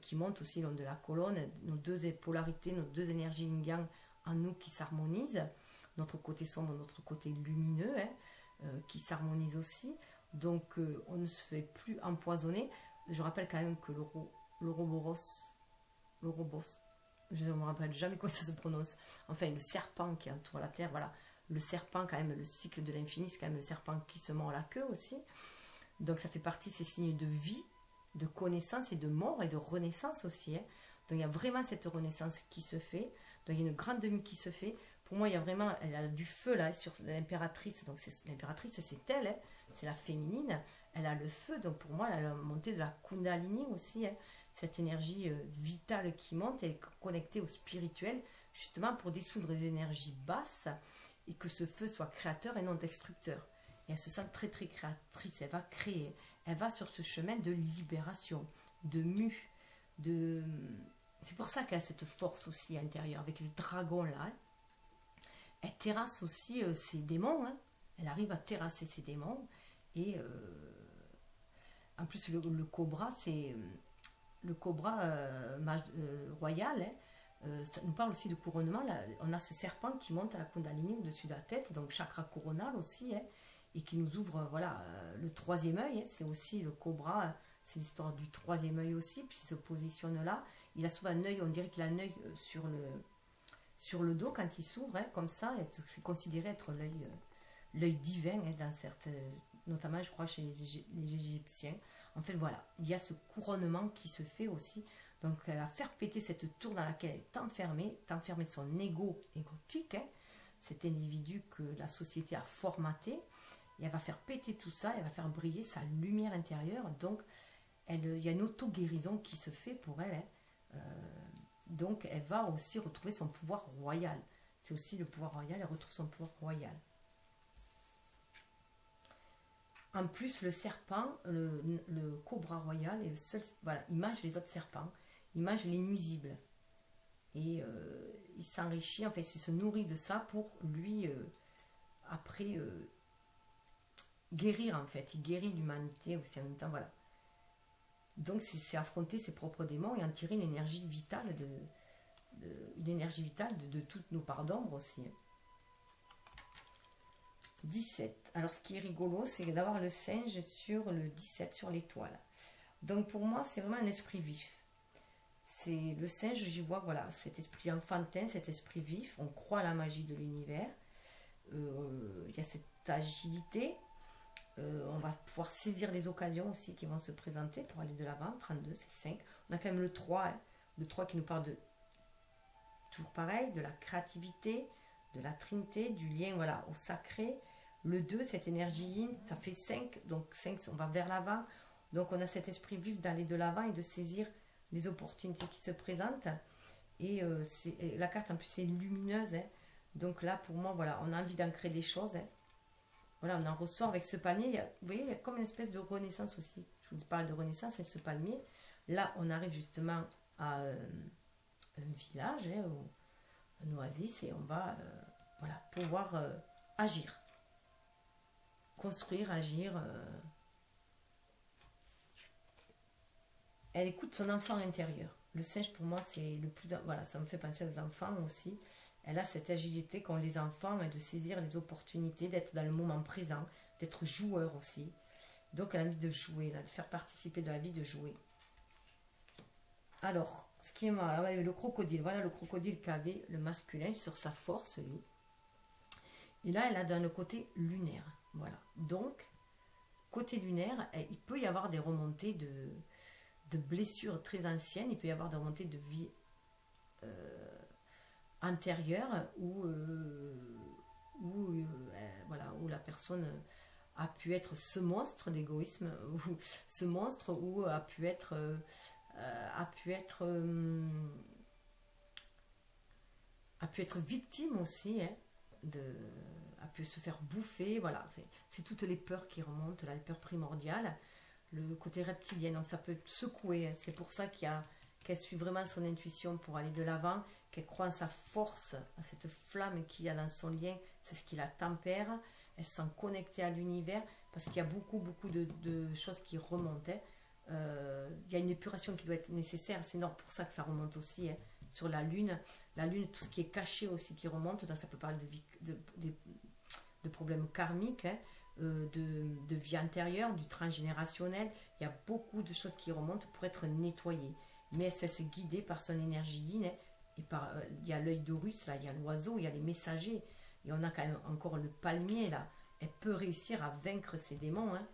qui montent aussi le long de la colonne, nos deux polarités, nos deux énergies yin-yang en nous qui s'harmonisent, notre côté sombre, notre côté lumineux, hein, qui s'harmonisent aussi. Donc on ne se fait plus empoisonner. Je rappelle quand même que l'Ouroboros, je ne me rappelle jamais comment ça se prononce, enfin le serpent qui entoure la terre, voilà, le serpent quand même, le cycle de l'infini, c'est quand même le serpent qui se mord la queue aussi. Donc ça fait partie de ces signes de vie, de connaissance et de mort et de renaissance aussi, hein. Donc il y a vraiment cette renaissance qui se fait, donc il y a une grande demi qui se fait. Pour moi, il y a vraiment, elle a du feu là sur l'impératrice, donc l'impératrice c'est elle, hein, c'est la féminine, elle a le feu, donc pour moi elle a la montée de la Kundalini aussi, hein, cette énergie vitale qui monte, elle est connectée au spirituel, justement pour dissoudre les énergies basses et que ce feu soit créateur et non destructeur. Et elle se sent très très créatrice, elle va créer, elle va sur ce chemin de libération, de mue, de... C'est pour ça qu'elle a cette force aussi intérieure, avec les dragons là, hein. Elle terrasse aussi ses démons, hein. Elle arrive à terrasser ses démons, et en plus le cobra, c'est le cobra royal, hein. Ça nous parle aussi de couronnement. Là, on a ce serpent qui monte à la Kundalini au-dessus de la tête, donc chakra coronal aussi, hein, et qui nous ouvre voilà, le troisième œil, hein. C'est aussi le cobra, c'est l'histoire du troisième œil aussi, puis il se positionne là. Il a souvent un œil, on dirait qu'il a un œil sur le dos quand il s'ouvre, hein, comme ça, c'est considéré être l'œil divin, hein, dans notamment je crois chez les Égyptiens. En fait voilà, il y a ce couronnement qui se fait aussi, donc elle va faire péter cette tour dans laquelle elle est enfermée de son égotique, hein, cet individu que la société a formaté, et elle va faire péter tout ça, elle va faire briller sa lumière intérieure, donc il y a une auto-guérison qui se fait pour elle, hein. Donc elle va aussi retrouver son pouvoir royal. C'est aussi le pouvoir royal, elle retrouve son pouvoir royal. En plus, le serpent, le cobra royal est le seul. Voilà, il mange les autres serpents, il mange les nuisibles. Et il s'enrichit, en fait, il se nourrit de ça pour lui, après, guérir, en fait. Il guérit l'humanité aussi en même temps, voilà. Donc c'est affronter ses propres démons et en tirer une énergie vitale de toutes nos parts d'ombre aussi. 17. Alors ce qui est rigolo, c'est d'avoir le singe sur le 17, sur l'étoile. Donc pour moi, c'est vraiment un esprit vif. C'est le singe, j'y vois, voilà, cet esprit enfantin, cet esprit vif. On croit à la magie de l'univers. Il y a cette agilité. On va pouvoir saisir les occasions aussi qui vont se présenter pour aller de l'avant. 32, c'est 5. On a quand même le 3, hein, le 3 qui nous parle de, toujours pareil, de la créativité, de la trinité, du lien voilà, au sacré. Le 2, cette énergie yin, ça fait 5. Donc 5, on va vers l'avant. Donc on a cet esprit vif d'aller de l'avant et de saisir les opportunités qui se présentent. Et la carte en plus c'est lumineuse, hein. Donc là pour moi, voilà, on a envie d'ancrer des choses, hein. Voilà, on en ressort avec ce palmier. Vous voyez, il y a comme une espèce de renaissance aussi. Je vous parle de renaissance avec ce palmier. Là, on arrive justement à un village, hein, un oasis, et on va voilà, pouvoir agir. Construire, agir. Elle écoute son enfant intérieur. Le singe, pour moi, c'est le plus... Voilà, ça me fait penser aux enfants aussi. Elle a cette agilité qu'ont les enfants, de saisir les opportunités, d'être dans le moment présent, d'être joueur aussi. Donc elle a envie de jouer, là, de faire participer de la vie, de jouer. Alors, ce qui est mal, le crocodile. Voilà le crocodile qui avait le masculin sur sa force, lui. Et là, elle a dans le côté lunaire. Voilà. Donc, côté lunaire, il peut y avoir des remontées de blessures très anciennes. Il peut y avoir des remontées de vie antérieure où la personne a pu être ce monstre d'égoïsme, ou ce monstre, ou a pu être victime aussi, hein, a pu se faire bouffer, voilà. Enfin, c'est toutes les peurs qui remontent, là, les peurs primordiales, le côté reptilien, donc ça peut secouer, hein. C'est pour ça qu'elle suit vraiment son intuition pour aller de l'avant, qu'elle croit en sa force, à cette flamme qu'il y a dans son lien, c'est ce qui la tempère, elle se sent connectée à l'univers, parce qu'il y a beaucoup de choses qui remontent, hein. Il y a une épuration qui doit être nécessaire, c'est pour ça que ça remonte aussi, hein, sur la lune, tout ce qui est caché aussi qui remonte, donc ça peut parler de problèmes karmiques, hein, de vie antérieure, du transgénérationnel, il y a beaucoup de choses qui remontent pour être nettoyées, mais elle se laisse guider par son énergie yin, hein, et il y a l'œil d'Horus, là, il y a l'oiseau, il y a les messagers, et on a quand même encore le palmier là, elle peut réussir à vaincre ses démons, hein,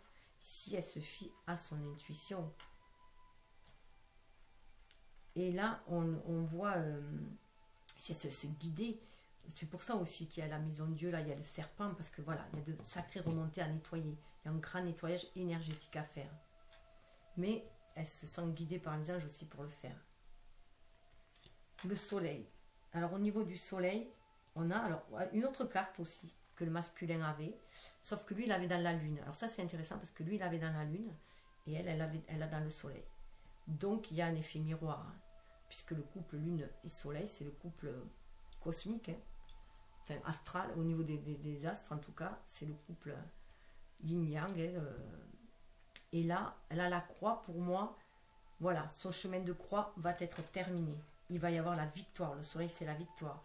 si elle se fie à son intuition. Et là, on voit si elle se guider. C'est pour ça aussi qu'il y a la maison de Dieu, là, il y a le serpent, parce que voilà, il y a de sacrées remontées à nettoyer. Il y a un grand nettoyage énergétique à faire. Mais elle se sent guidée par les anges aussi pour le faire. Le soleil. Alors au niveau du soleil, on a une autre carte aussi que le masculin avait, sauf que lui, il l'avait dans la lune. Alors ça, c'est intéressant parce que lui, il l'avait dans la lune et elle a dans le soleil. Donc, il y a un effet miroir, hein, puisque le couple lune et soleil, c'est le couple cosmique, hein, enfin astral, au niveau des astres en tout cas, c'est le couple yin-yang. Hein, et là, elle a la croix pour moi. Voilà, son chemin de croix va être terminé. Il va y avoir la victoire. Le soleil, c'est la victoire.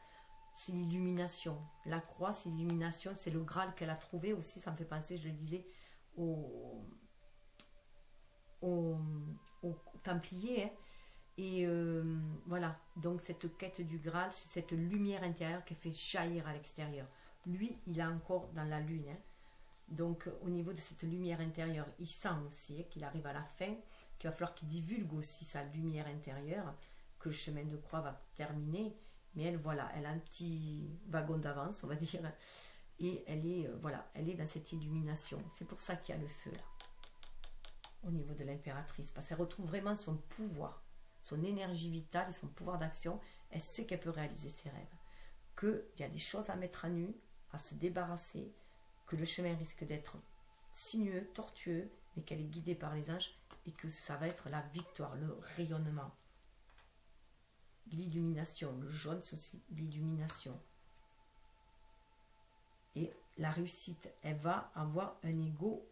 C'est l'illumination. La croix, c'est l'illumination. C'est le Graal qu'elle a trouvé aussi. Ça me fait penser, je le disais, aux Templiers. Hein. Et voilà. Donc, cette quête du Graal, c'est cette lumière intérieure qui fait jaillir à l'extérieur. Lui, il est encore dans la lune. Hein. Donc, au niveau de cette lumière intérieure, il sent aussi, hein, qu'il arrive à la fin, qu'il va falloir qu'il divulgue aussi sa lumière intérieure, que le chemin de croix va terminer. Mais elle, voilà, elle a un petit wagon d'avance, on va dire. Et elle est, elle est dans cette illumination. C'est pour ça qu'il y a le feu, là, au niveau de l'impératrice. Parce qu'elle retrouve vraiment son pouvoir, son énergie vitale et son pouvoir d'action. Elle sait qu'elle peut réaliser ses rêves. Qu'il y a des choses à mettre à nu, à se débarrasser, que le chemin risque d'être sinueux, tortueux, mais qu'elle est guidée par les anges et que ça va être la victoire, le rayonnement. L'illumination, le jaune c'est aussi l'illumination. Et la réussite, elle va avoir un ego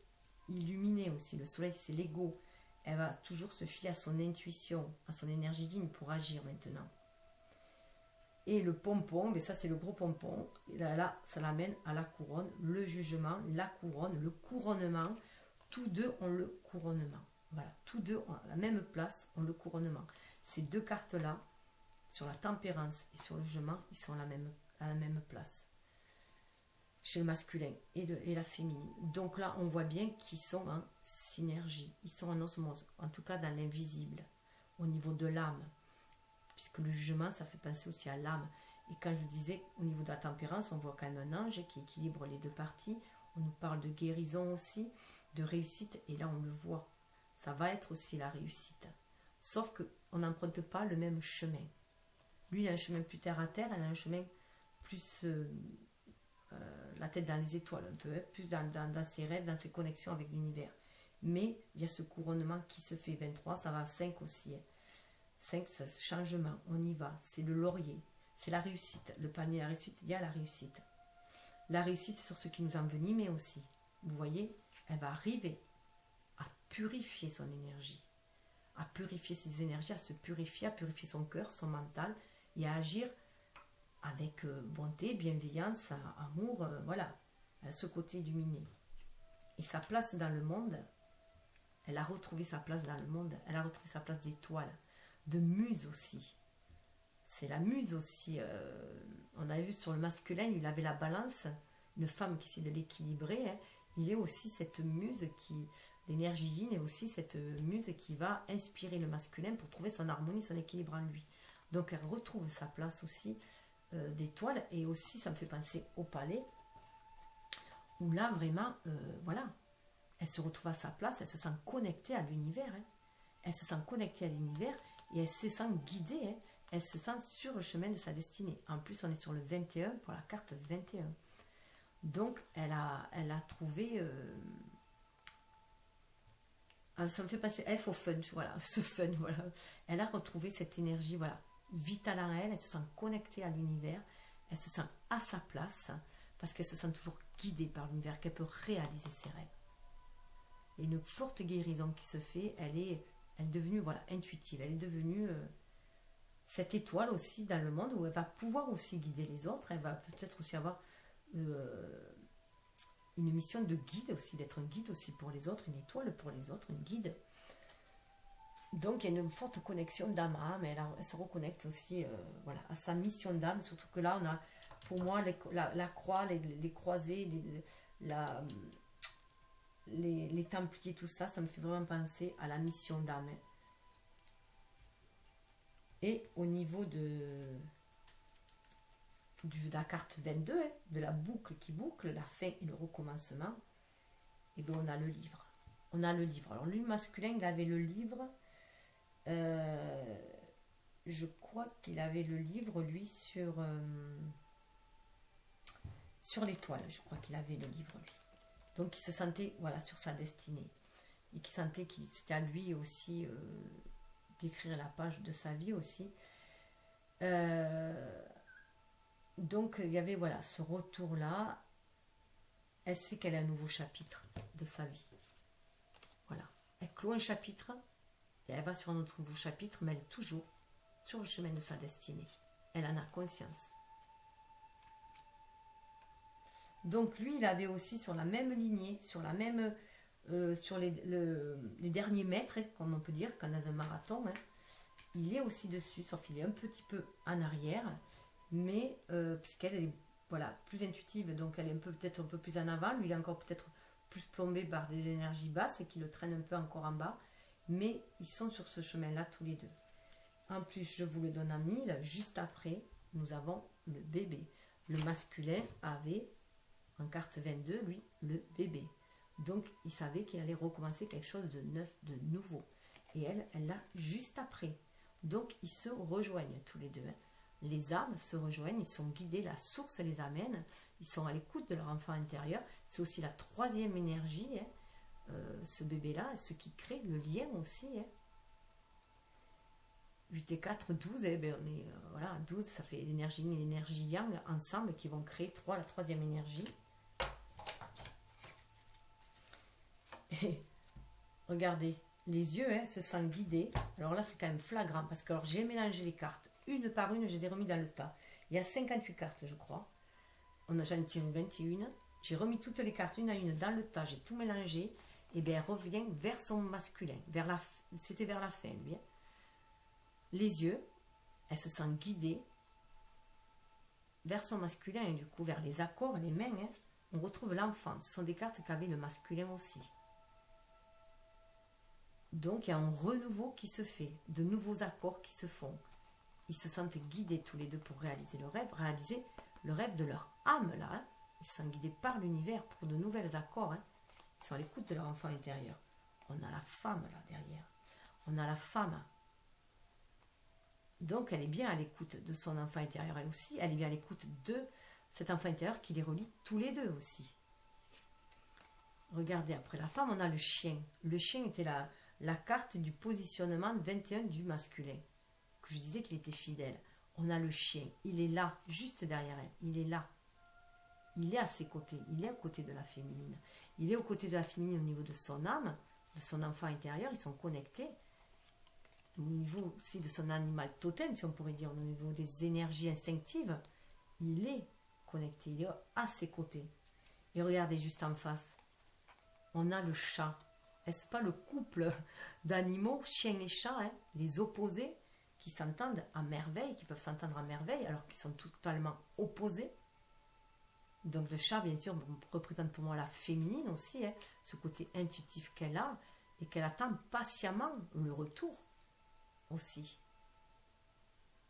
illuminé aussi. Le soleil c'est l'ego. Elle va toujours se fier à son intuition, à son énergie digne pour agir maintenant. Et le pompon, mais ça c'est le gros pompon, et là ça l'amène à la couronne, le jugement, la couronne, le couronnement. Tous deux ont le couronnement. Voilà, tous deux ont la même place, ont le couronnement. Ces deux cartes-là, sur la tempérance et sur le jugement, ils sont à la même place. Chez le masculin et la féminine. Donc là, on voit bien qu'ils sont en synergie. Ils sont en osmose, en tout cas dans l'invisible, au niveau de l'âme. Puisque le jugement, ça fait penser aussi à l'âme. Et quand je disais, au niveau de la tempérance, on voit quand même un ange qui équilibre les deux parties. On nous parle de guérison aussi, de réussite. Et là, on le voit. Ça va être aussi la réussite. Sauf qu'on n'emprunte pas le même chemin. Lui, il a un chemin plus terre à terre, elle a un chemin plus la tête dans les étoiles, un peu, hein, plus dans ses rêves, dans ses connexions avec l'univers. Mais il y a ce couronnement qui se fait 23, ça va à 5 aussi. Hein. 5, c'est ce changement, on y va, c'est le laurier, c'est la réussite. Le panier, la réussite, il y a la réussite. La réussite sur ce qui nous envenime, mais aussi, vous voyez, elle va arriver à purifier son énergie, à purifier ses énergies, à se purifier, à purifier son cœur, son mental, et à agir avec bonté, bienveillance, amour, voilà, ce côté illuminé. Et sa place dans le monde, elle a retrouvé sa place dans le monde, elle a retrouvé sa place d'étoile, de muse aussi. C'est la muse aussi. On avait vu sur le masculin, il avait la balance, une femme qui essaie de l'équilibrer. Hein. Il est aussi cette muse qui, l'énergie yin est aussi cette muse qui va inspirer le masculin pour trouver son harmonie, son équilibre en lui. Donc elle retrouve sa place aussi d'étoile. Et aussi, ça me fait penser au palais, où là, vraiment, voilà, elle se retrouve à sa place, elle se sent connectée à l'univers. Hein. Elle se sent connectée à l'univers et elle se sent guidée. Hein. Elle se sent sur le chemin de sa destinée. En plus, on est sur le 21 pour la carte 21. Donc, elle a trouvé... ça me fait passer F au fun, voilà, ce fun, voilà. Elle a retrouvé cette énergie, voilà, vitale en elle, elle se sent connectée à l'univers, elle se sent à sa place, parce qu'elle se sent toujours guidée par l'univers, qu'elle peut réaliser ses rêves. Et une forte guérison qui se fait, elle est devenue, voilà, intuitive, elle est devenue cette étoile aussi dans le monde où elle va pouvoir aussi guider les autres, elle va peut-être aussi avoir une mission de guide aussi, d'être un guide aussi pour les autres, une étoile pour les autres, une guide. Donc il y a une forte connexion d'âme à âme, elle se reconnecte aussi voilà, à sa mission d'âme, surtout que là on a pour moi la croix, les croisés, les templiers, tout ça, ça me fait vraiment penser à la mission d'âme. Et au niveau de la carte 22, hein, de la boucle qui boucle, la fin et le recommencement, et bien on a le livre. On a le livre. Alors lui, masculin, il avait le livre. Je crois qu'il avait le livre, lui, sur l'étoile. Je crois qu'il avait le livre, lui. Donc il se sentait, voilà, sur sa destinée. Et qu'il sentait qu'il c'était à lui aussi d'écrire la page de sa vie aussi. Donc il y avait, voilà, ce retour-là. Elle sait qu'elle a un nouveau chapitre de sa vie. Voilà. Elle clôt un chapitre et elle va sur un autre nouveau chapitre, mais elle est toujours sur le chemin de sa destinée. Elle en a conscience. Donc lui, il avait aussi sur la même lignée, sur la même, sur les derniers mètres, hein, comme on peut dire, quand on a un marathon, hein, il est aussi dessus, sauf qu'il est un petit peu en arrière, mais puisqu'elle est, voilà, plus intuitive, donc elle est peut-être un peu plus en avant, lui il est encore peut-être plus plombé par des énergies basses et qui le traînent un peu encore en bas, mais ils sont sur ce chemin-là tous les deux. En plus, je vous le donne en 1000, juste après, nous avons le bébé. Le masculin avait, en carte 22, lui, le bébé. Donc, il savait qu'il allait recommencer quelque chose de neuf, de nouveau. Et elle l'a juste après. Donc, ils se rejoignent tous les deux. Hein. Les âmes se rejoignent, ils sont guidés, la source les amène, ils sont à l'écoute de leur enfant intérieur. C'est aussi la troisième énergie, hein, ce bébé-là, ce qui crée le lien aussi. Hein. 8 et 4, 12, eh ben on est, voilà, 12, ça fait l'énergie yin et l'énergie yang ensemble qui vont créer la troisième énergie. Et regardez, les yeux se sentent guidés. Alors là, c'est quand même flagrant parce que j'ai mélangé les cartes une par une, je les ai remis dans le tas. Il y a 58 cartes, je crois. J'en ai tiré 21. J'ai remis toutes les cartes une à une dans le tas, j'ai tout mélangé. Et bien, elle revient vers son masculin. C'était vers la fin, lui. Hein. Les yeux, elle se sent guidée vers son masculin et du coup vers les accords, les mains. Hein, on retrouve l'enfant. Ce sont des cartes qu'avait le masculin aussi. Donc il y a un renouveau qui se fait, de nouveaux accords qui se font. Ils se sentent guidés tous les deux pour réaliser le rêve de leur âme là. Hein. Ils se sentent guidés par l'univers pour de nouvelles accords. Hein. Ils sont à l'écoute de leur enfant intérieur. On a la femme là derrière. On a la femme. Donc elle est bien à l'écoute de son enfant intérieur elle aussi. Elle est bien à l'écoute de cet enfant intérieur qui les relie tous les deux aussi. Regardez, après la femme, on a le chien. Le chien était la carte du positionnement 21 du masculin. Que je disais qu'il était fidèle. On a le chien. Il est là, juste derrière elle. Il est là. Il est à ses côtés. Il est à côté de la féminine. Il est aux côtés de la féminine au niveau de son âme, de son enfant intérieur. Ils sont connectés. Au niveau aussi de son animal totem, si on pourrait dire, au niveau des énergies instinctives, il est connecté. Il est à ses côtés. Et regardez juste en face. On a le chat. Est-ce pas le couple d'animaux, chien et chat, hein, les opposés, qui s'entendent à merveille, qui peuvent s'entendre à merveille, alors qu'ils sont totalement opposés. Donc le chat, bien sûr, représente pour moi la féminine aussi, hein, ce côté intuitif qu'elle a, et qu'elle attend patiemment le retour aussi.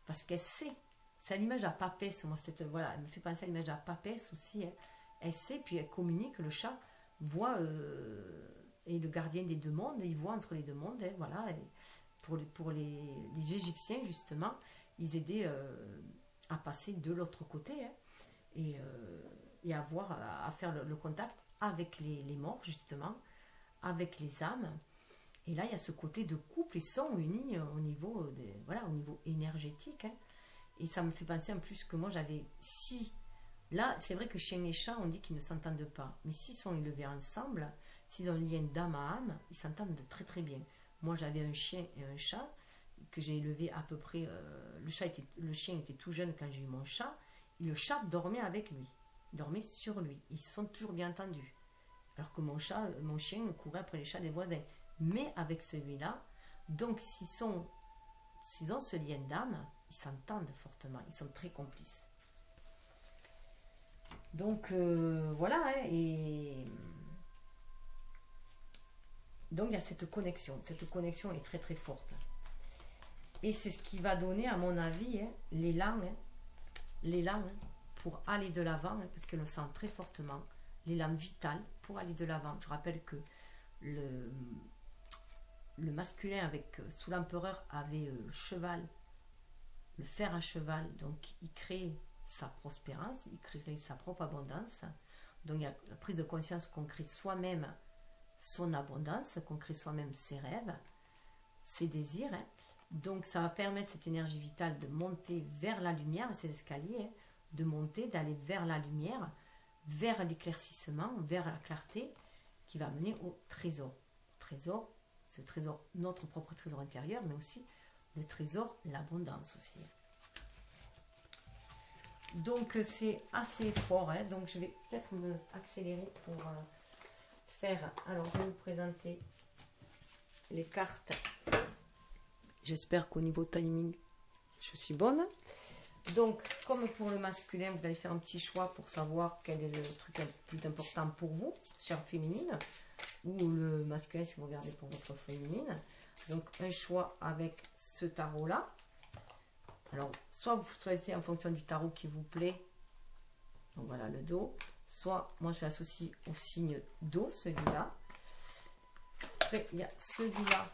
Parce qu'elle sait. C'est à l'image à Papès, moi, voilà, elle me fait penser à l'image à Papès aussi, hein, elle sait, puis elle communique, le chat voit, et le gardien des deux mondes, il voit entre les deux mondes, hein, voilà, et pour les Égyptiens, justement, ils aidaient à passer de l'autre côté, hein, et à faire le contact avec les morts, justement, avec les âmes. Et là, il y a ce côté de couple, ils sont unis au niveau, au niveau énergétique, hein. Et ça me fait penser en plus que moi, là, c'est vrai que chien et chat, on dit qu'ils ne s'entendent pas. Mais s'ils sont élevés ensemble, s'ils ont un lien d'âme à âme, ils s'entendent très très bien. Moi, j'avais un chien et un chat que j'ai élevé à peu près. Le chien était tout jeune quand j'ai eu mon chat. Et le chat dormait avec lui, dormait sur lui. Ils se sont toujours bien entendus. Alors que mon chien courait après les chats des voisins. Mais avec celui-là, donc s'ils ont ce lien d'âme, ils s'entendent fortement, ils sont très complices. Donc voilà, hein, et donc il y a cette connexion est très très forte. Et c'est ce qui va donner, à mon avis, hein, l'élan pour aller de l'avant, hein, parce qu'elle le sent très fortement, l'élan vital pour aller de l'avant. Je rappelle que le masculin sous l'empereur avait cheval, le fer à cheval, donc il crée sa prospérance, il crée sa propre abondance. Donc il y a la prise de conscience qu'on crée soi-même son abondance, qu'on crée soi-même ses rêves, ses désirs, hein. Donc ça va permettre cette énergie vitale de monter vers la lumière, ces escaliers, hein, de monter, d'aller vers la lumière, vers l'éclaircissement, vers la clarté, qui va mener au trésor. Ce trésor, notre propre trésor intérieur, mais aussi le trésor, l'abondance aussi. Donc c'est assez fort, hein. Donc je vais peut-être me accélérer pour faire. Alors je vais vous présenter les cartes. J'espère qu'au niveau timing, je suis bonne. Donc, comme pour le masculin, vous allez faire un petit choix pour savoir quel est le truc le plus important pour vous, chère féminine, ou le masculin si vous regardez pour votre féminine. Donc, un choix avec ce tarot-là. Alors, soit vous choisissez en fonction du tarot qui vous plaît. Donc, voilà le dos. Soit, moi, je l'associe au signe d'eau, celui-là. Après, il y a celui-là.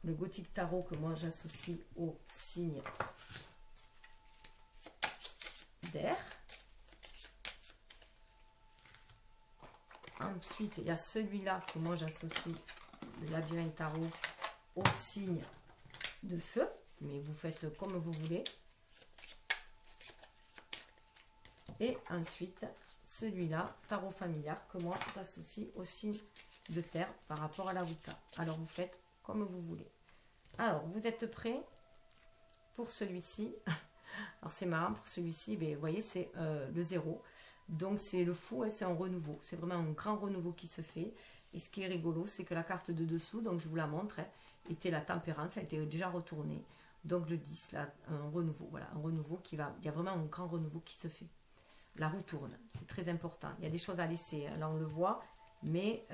Le gothique tarot que moi j'associe au signe d'air. Ensuite, il y a celui-là que moi j'associe, le labyrinthe tarot, au signe de feu. Mais vous faites comme vous voulez. Et ensuite, celui-là, tarot familiar, que moi j'associe au signe de terre par rapport à la Wicca. Alors vous faites comme vous voulez. Alors, vous êtes prêts pour celui-ci? Alors, c'est marrant, pour celui-ci, vous voyez, c'est le 0. Donc, c'est le fou, et c'est un renouveau. C'est vraiment un grand renouveau qui se fait. Et ce qui est rigolo, c'est que la carte de dessous, donc je vous la montre, hein, était la tempérance, elle était déjà retournée. Donc, le 10, là, un renouveau. Voilà, un renouveau qui va... Il y a vraiment un grand renouveau qui se fait. La roue tourne, c'est très important. Il y a des choses à laisser, hein, là, on le voit. Mais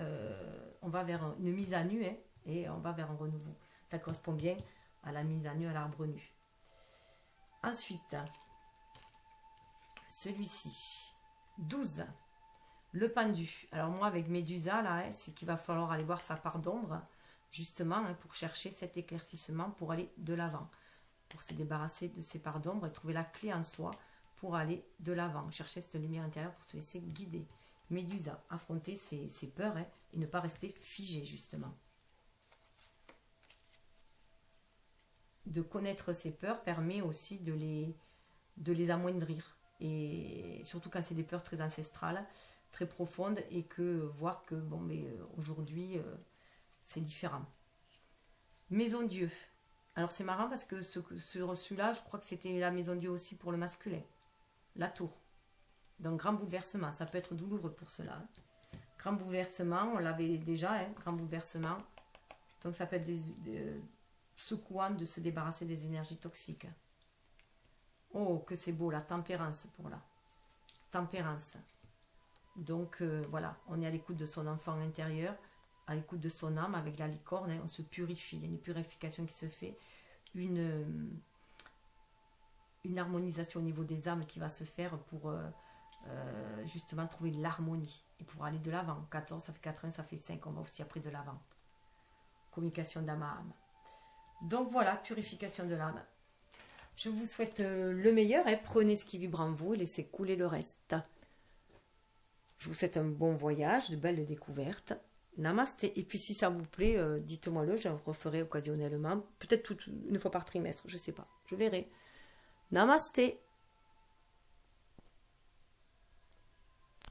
on va vers une mise à nu, hein, et on va vers un renouveau. Ça correspond bien à la mise à nu, à l'arbre nu. Ensuite, celui-ci, 12, le pendu. Alors moi, avec Médusa, là, hein, c'est qu'il va falloir aller voir sa part d'ombre, justement, hein, pour chercher cet éclaircissement, pour aller de l'avant, pour se débarrasser de ses parts d'ombre et trouver la clé en soi pour aller de l'avant, chercher cette lumière intérieure pour se laisser guider. Médusa, affronter ses peurs, hein, et ne pas rester figé, justement. De connaître ses peurs permet aussi de les amoindrir. Et surtout quand c'est des peurs très ancestrales, très profondes, et que voir que bon, mais aujourd'hui, c'est différent. Maison Dieu. Alors c'est marrant parce que celui-là, je crois que c'était la Maison Dieu aussi pour le masculin. La tour. Donc grand bouleversement. Ça peut être douloureux pour cela. Hein. Grand bouleversement, on l'avait déjà, hein, grand bouleversement. Donc ça peut être secouant de se débarrasser des énergies toxiques. Oh, que c'est beau, la tempérance pour là. Tempérance. Donc voilà, on est à l'écoute de son enfant intérieur, à l'écoute de son âme avec la licorne, hein, on se purifie. Il y a une purification qui se fait, une harmonisation au niveau des âmes qui va se faire pour justement trouver l'harmonie et pouvoir aller de l'avant. 14, ça fait 4 ans, ça fait 5, on va aussi après de l'avant. Communication d'âme à âme. Donc voilà, purification de l'âme. Je vous souhaite le meilleur. Prenez ce qui vibre en vous et laissez couler le reste. Je vous souhaite un bon voyage, de belles découvertes. Namasté. Et puis si ça vous plaît, dites-moi-le, je referai occasionnellement. Peut-être une fois par trimestre, je ne sais pas. Je verrai. Namasté.